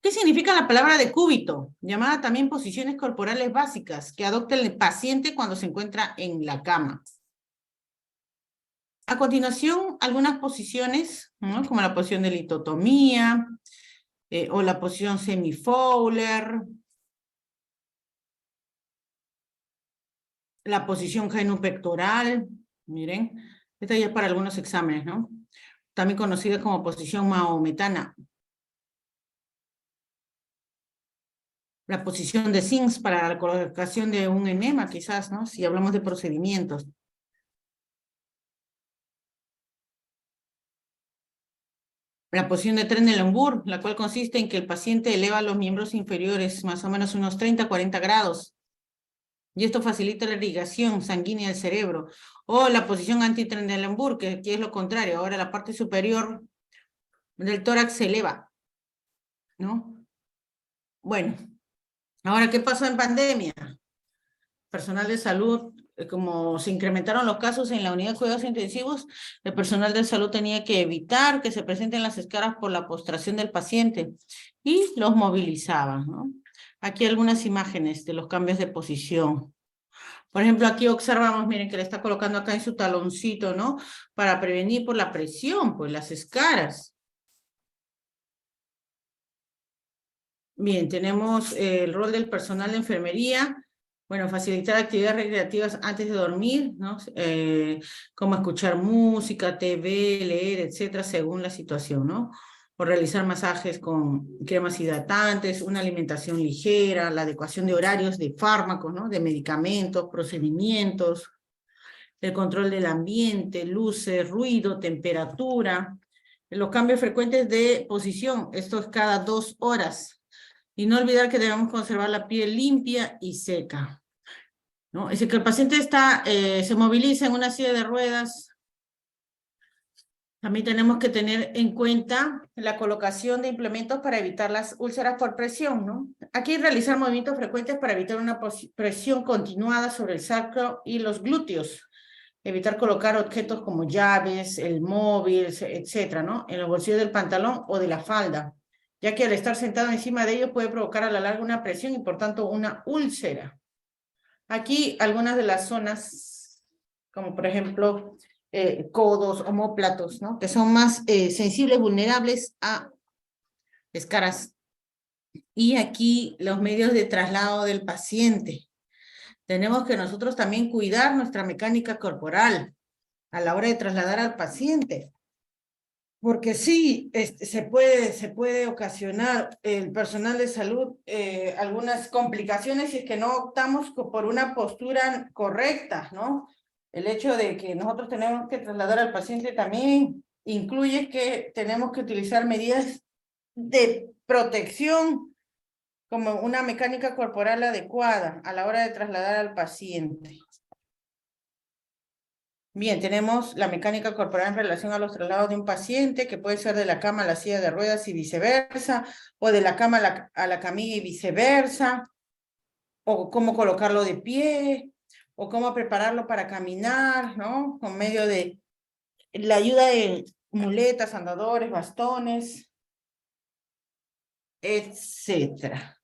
¿Qué significa la palabra decúbito? Llamada también posiciones corporales básicas que adopta el paciente cuando se encuentra en la cama. A continuación, algunas posiciones, ¿no? Como la posición de litotomía, o la posición semi-Fowler, la posición genupectoral, miren, esta ya es para algunos exámenes, ¿no? También conocida como posición mahometana. La posición de Sims para la colocación de un enema, quizás, ¿no? Si hablamos de procedimientos. La posición de Trendelenburg, la cual consiste en que el paciente eleva los miembros inferiores más o menos unos 30-40 grados. Y esto facilita la irrigación sanguínea del cerebro. O la posición anti-Trendelenburg, que aquí es lo contrario. Ahora la parte superior del tórax se eleva, ¿no? Bueno, ahora, ¿qué pasó en pandemia? Personal de salud, como se incrementaron los casos en la unidad de cuidados intensivos, el personal de salud tenía que evitar que se presenten las escaras por la postración del paciente y los movilizaba, ¿no? Aquí algunas imágenes de los cambios de posición. Por ejemplo, aquí observamos, miren, que le está colocando acá en su taloncito, ¿no? Para prevenir por la presión, pues las escaras. Bien, tenemos el rol del personal de enfermería. Bueno, facilitar actividades recreativas antes de dormir, ¿no? Como escuchar música, TV, leer, etcétera, según la situación, ¿no? O realizar masajes con cremas hidratantes, una alimentación ligera, la adecuación de horarios de fármacos, ¿no? De medicamentos, procedimientos, el control del ambiente, luces, ruido, temperatura, los cambios frecuentes de posición, esto es cada 2 horas. Y no olvidar que debemos conservar la piel limpia y seca, ¿no? Es decir, que el paciente se moviliza en una silla de ruedas. También tenemos que tener en cuenta la colocación de implementos para evitar las úlceras por presión, ¿no? Aquí realizar movimientos frecuentes para evitar una presión continuada sobre el sacro y los glúteos. Evitar colocar objetos como llaves, el móvil, etcétera, ¿no? En los bolsillos del pantalón o de la falda, ya que al estar sentado encima de ellos puede provocar a la larga una presión y por tanto una úlcera. Aquí algunas de las zonas, como por ejemplo codos, omóplatos, ¿no? Que son más sensibles, vulnerables a escaras. Y aquí los medios de traslado del paciente. Tenemos que nosotros también cuidar nuestra mecánica corporal a la hora de trasladar al paciente. Porque sí, se puede ocasionar el personal de salud algunas complicaciones si es que no optamos por una postura correcta, ¿no? El hecho de que nosotros tenemos que trasladar al paciente también incluye que tenemos que utilizar medidas de protección como una mecánica corporal adecuada a la hora de trasladar al paciente. Bien, tenemos la mecánica corporal en relación a los traslados de un paciente, que puede ser de la cama a la silla de ruedas y viceversa, o de la cama a la camilla y viceversa, o cómo colocarlo de pie, o cómo prepararlo para caminar, ¿no? Con medio de la ayuda de muletas, andadores, bastones, etcétera.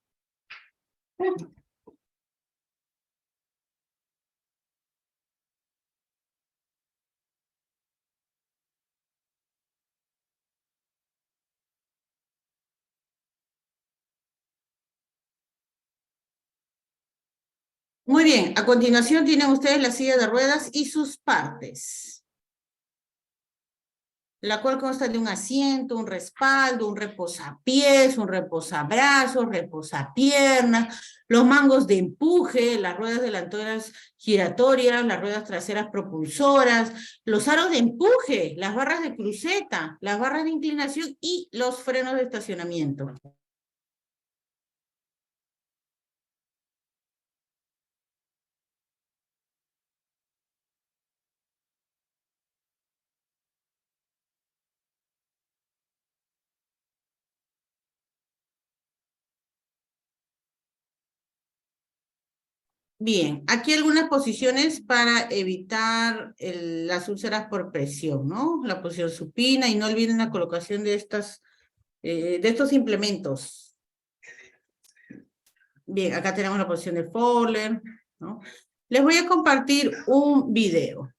Muy bien, a continuación tienen ustedes la silla de ruedas y sus partes, la cual consta de un asiento, un respaldo, un reposapiés, un reposabrazos, reposapiernas, los mangos de empuje, las ruedas delanteras giratorias, las ruedas traseras propulsoras, los aros de empuje, las barras de cruceta, las barras de inclinación y los frenos de estacionamiento. Bien, aquí algunas posiciones para evitar las úlceras por presión, ¿no? La posición supina y no olviden la colocación de estos implementos. Bien, acá tenemos la posición de Fowler, ¿no? Les voy a compartir un video.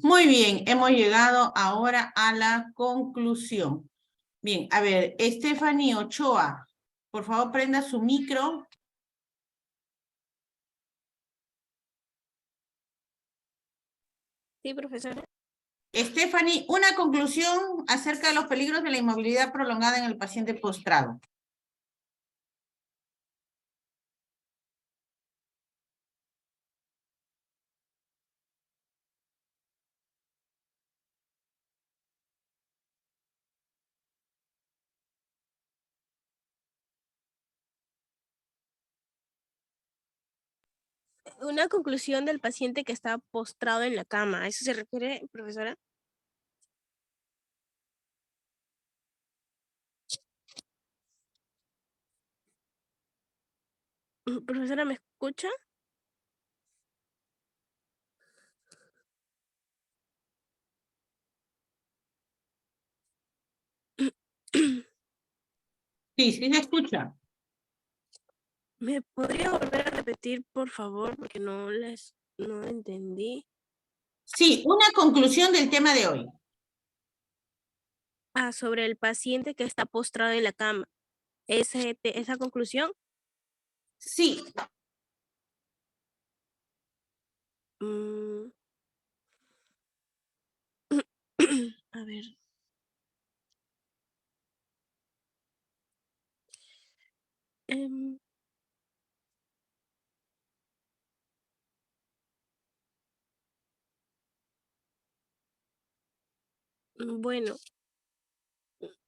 Muy bien, hemos llegado ahora a la conclusión. Bien, a ver, Stephanie Ochoa, por favor prenda su micro. Sí, profesora. Stephanie, una conclusión acerca de los peligros de la inmovilidad prolongada en el paciente postrado. Una conclusión del paciente que está postrado en la cama. ¿A eso se refiere, profesora? Profesora, ¿me escucha? Sí, sí se escucha. ¿Me podría volver a repetir, por favor? Porque no entendí. Sí, una conclusión del tema de hoy. Ah, sobre el paciente que está postrado en la cama. ¿Esa conclusión? Sí. A ver. Bueno,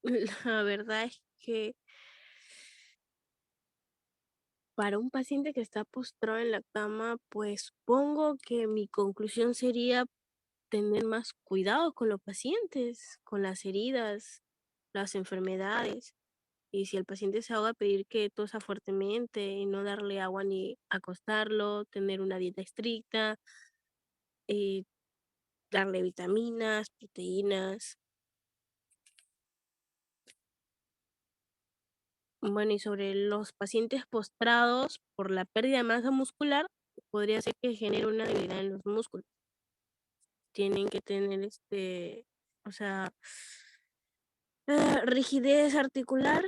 la verdad es que para un paciente que está postrado en la cama, pues supongo que mi conclusión sería tener más cuidado con los pacientes, con las heridas, las enfermedades. Y si el paciente se ahoga, pedir que tosa fuertemente y no darle agua ni acostarlo, tener una dieta estricta, darle vitaminas, proteínas. Bueno, y sobre los pacientes postrados por la pérdida de masa muscular, podría ser que genere una debilidad en los músculos. Tienen que tener o sea, rigidez articular.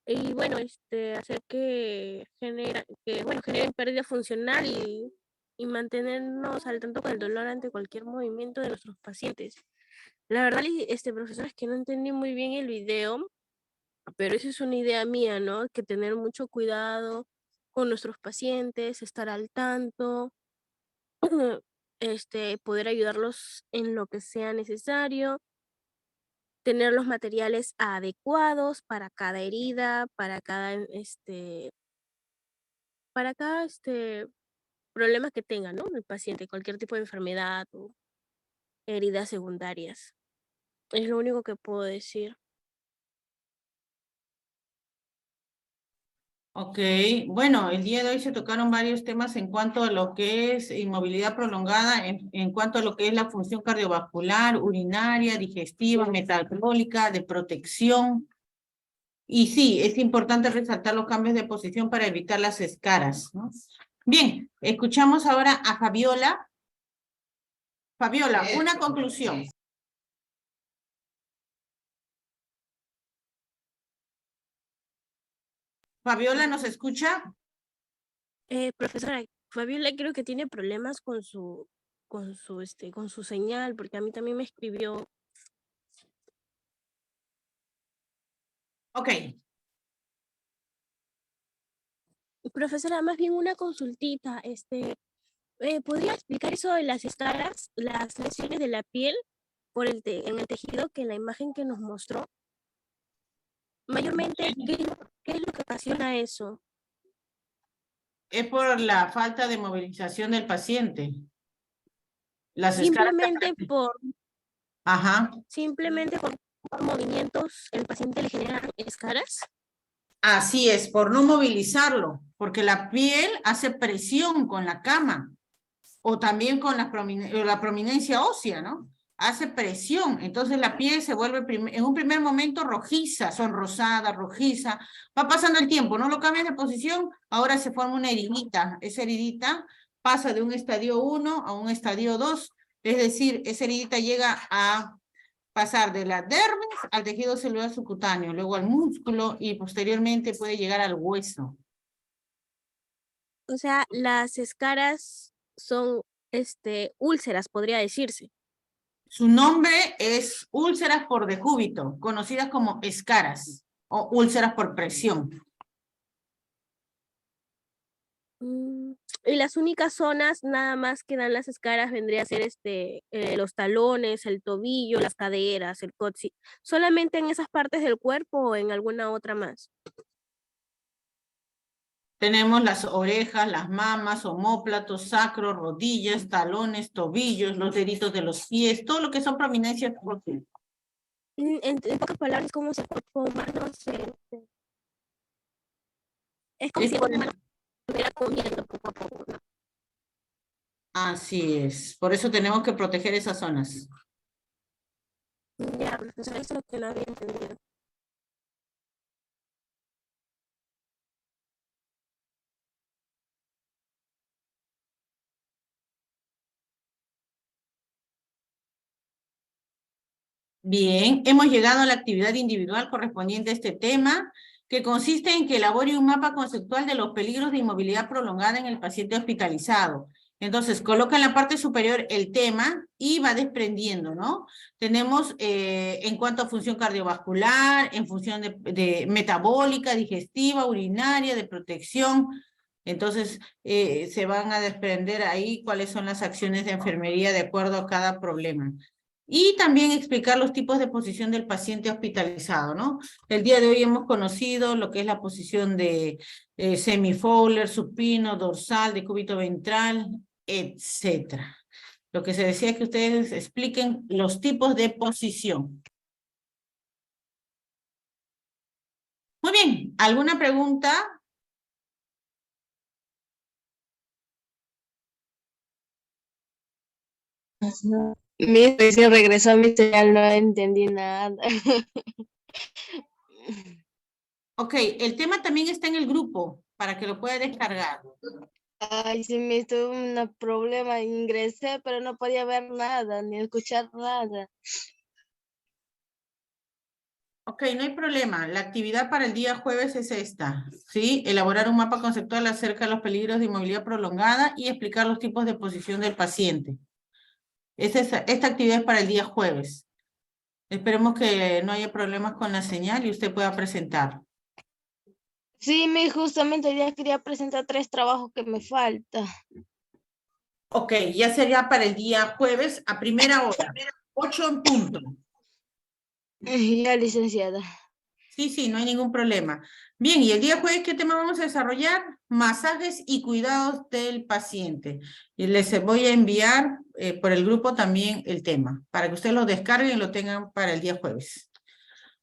Y bueno, hacer que generen pérdida funcional y mantenernos al tanto con el dolor ante cualquier movimiento de nuestros pacientes. La verdad, profesor, es que no entendí muy bien el video, pero esa es una idea mía, ¿no? Que tener mucho cuidado con nuestros pacientes, estar al tanto, poder ayudarlos en lo que sea necesario, tener los materiales adecuados para cada herida, para cada problema que tenga, ¿no? El paciente, cualquier tipo de enfermedad o heridas secundarias. Es lo único que puedo decir. Ok, bueno, el día de hoy se tocaron varios temas en cuanto a lo que es inmovilidad prolongada, en cuanto a lo que es la función cardiovascular, urinaria, digestiva, metabólica, de protección. Y sí, es importante resaltar los cambios de posición para evitar las escaras, ¿no? Bien, escuchamos ahora a Fabiola. Fabiola, una conclusión. Fabiola, ¿nos escucha? Profesora, Fabiola creo que tiene problemas con su señal, porque a mí también me escribió. Ok. Profesora, más bien una consultita, ¿podría explicar eso de las escaras, las lesiones de la piel en el tejido que en la imagen que nos mostró? Mayormente, ¿qué es lo que ocasiona eso? Es por la falta de movilización del paciente. Las Simplemente Ajá. Simplemente por movimientos, el paciente le genera escaras. Así es, por no movilizarlo, porque la piel hace presión con la cama o también con la prominencia ósea, ¿no? hace presión, entonces la piel se vuelve en un primer momento rojiza, sonrosada, rojiza, va pasando el tiempo, no lo cambias de posición, ahora se forma una heridita, esa heridita pasa de un estadio 1 a un estadio 2, es decir, esa heridita llega a pasar de la dermis al tejido celular subcutáneo, luego al músculo y posteriormente puede llegar al hueso. O sea, las escaras son úlceras, podría decirse. Su nombre es úlceras por decúbito, conocidas como escaras o úlceras por presión. Y las únicas zonas nada más que dan las escaras vendría a ser los talones, el tobillo, las caderas, el coxis. ¿Solamente en esas partes del cuerpo o en alguna otra más? Tenemos las orejas, las mamas, omóplatos, sacro, rodillas, talones, tobillos, los deditos de los pies, todo lo que son prominencias. En pocas palabras, ¿cómo se cuerpo humano es como si el cuerpo humano estuviera comiendo poco a poco, ¿no? Así es, por eso tenemos que proteger esas zonas. Ya, eso es lo que no había entendido. Bien, hemos llegado a la actividad individual correspondiente a este tema, que consiste en que elabore un mapa conceptual de los peligros de inmovilidad prolongada en el paciente hospitalizado. Entonces, coloca en la parte superior el tema y va desprendiendo, ¿no? Tenemos en cuanto a función cardiovascular, en función de metabólica, digestiva, urinaria, de protección. Entonces, se van a desprender ahí cuáles son las acciones de enfermería de acuerdo a cada problema. Y también explicar los tipos de posición del paciente hospitalizado, ¿no? El día de hoy hemos conocido lo que es la posición de semifowler, supino, dorsal, decúbito ventral, etcétera. Lo que se decía es que ustedes expliquen los tipos de posición. Muy bien, ¿alguna pregunta? Mi recién regresó a mi señal, no entendí nada. Ok, el tema también está en el grupo para que lo pueda descargar. Ay, sí, me tuve un problema, ingresé, pero no podía ver nada, ni escuchar nada. Ok, no hay problema. La actividad para el día jueves es esta, ¿sí? Elaborar un mapa conceptual acerca de los peligros de inmovilidad prolongada y explicar los tipos de posición del paciente. Esta actividad es para el día jueves. Esperemos que no haya problemas con la señal y usted pueda presentar. Sí, justamente ya quería presentar 3 trabajos que me faltan. Ok, ya sería para el día jueves a primera hora, 8 en punto. Ya, licenciada. Sí, no hay ningún problema. Bien, y el día jueves, ¿qué tema vamos a desarrollar? Masajes y cuidados del paciente. Y les voy a enviar por el grupo también el tema, para que ustedes lo descarguen y lo tengan para el día jueves.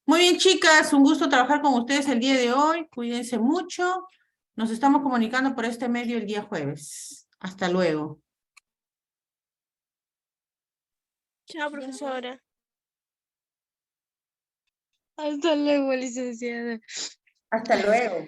Muy bien, chicas, un gusto trabajar con ustedes el día de hoy. Cuídense mucho. Nos estamos comunicando por este medio el día jueves. Hasta luego. Chao, profesora. Hasta luego, licenciada. Hasta luego.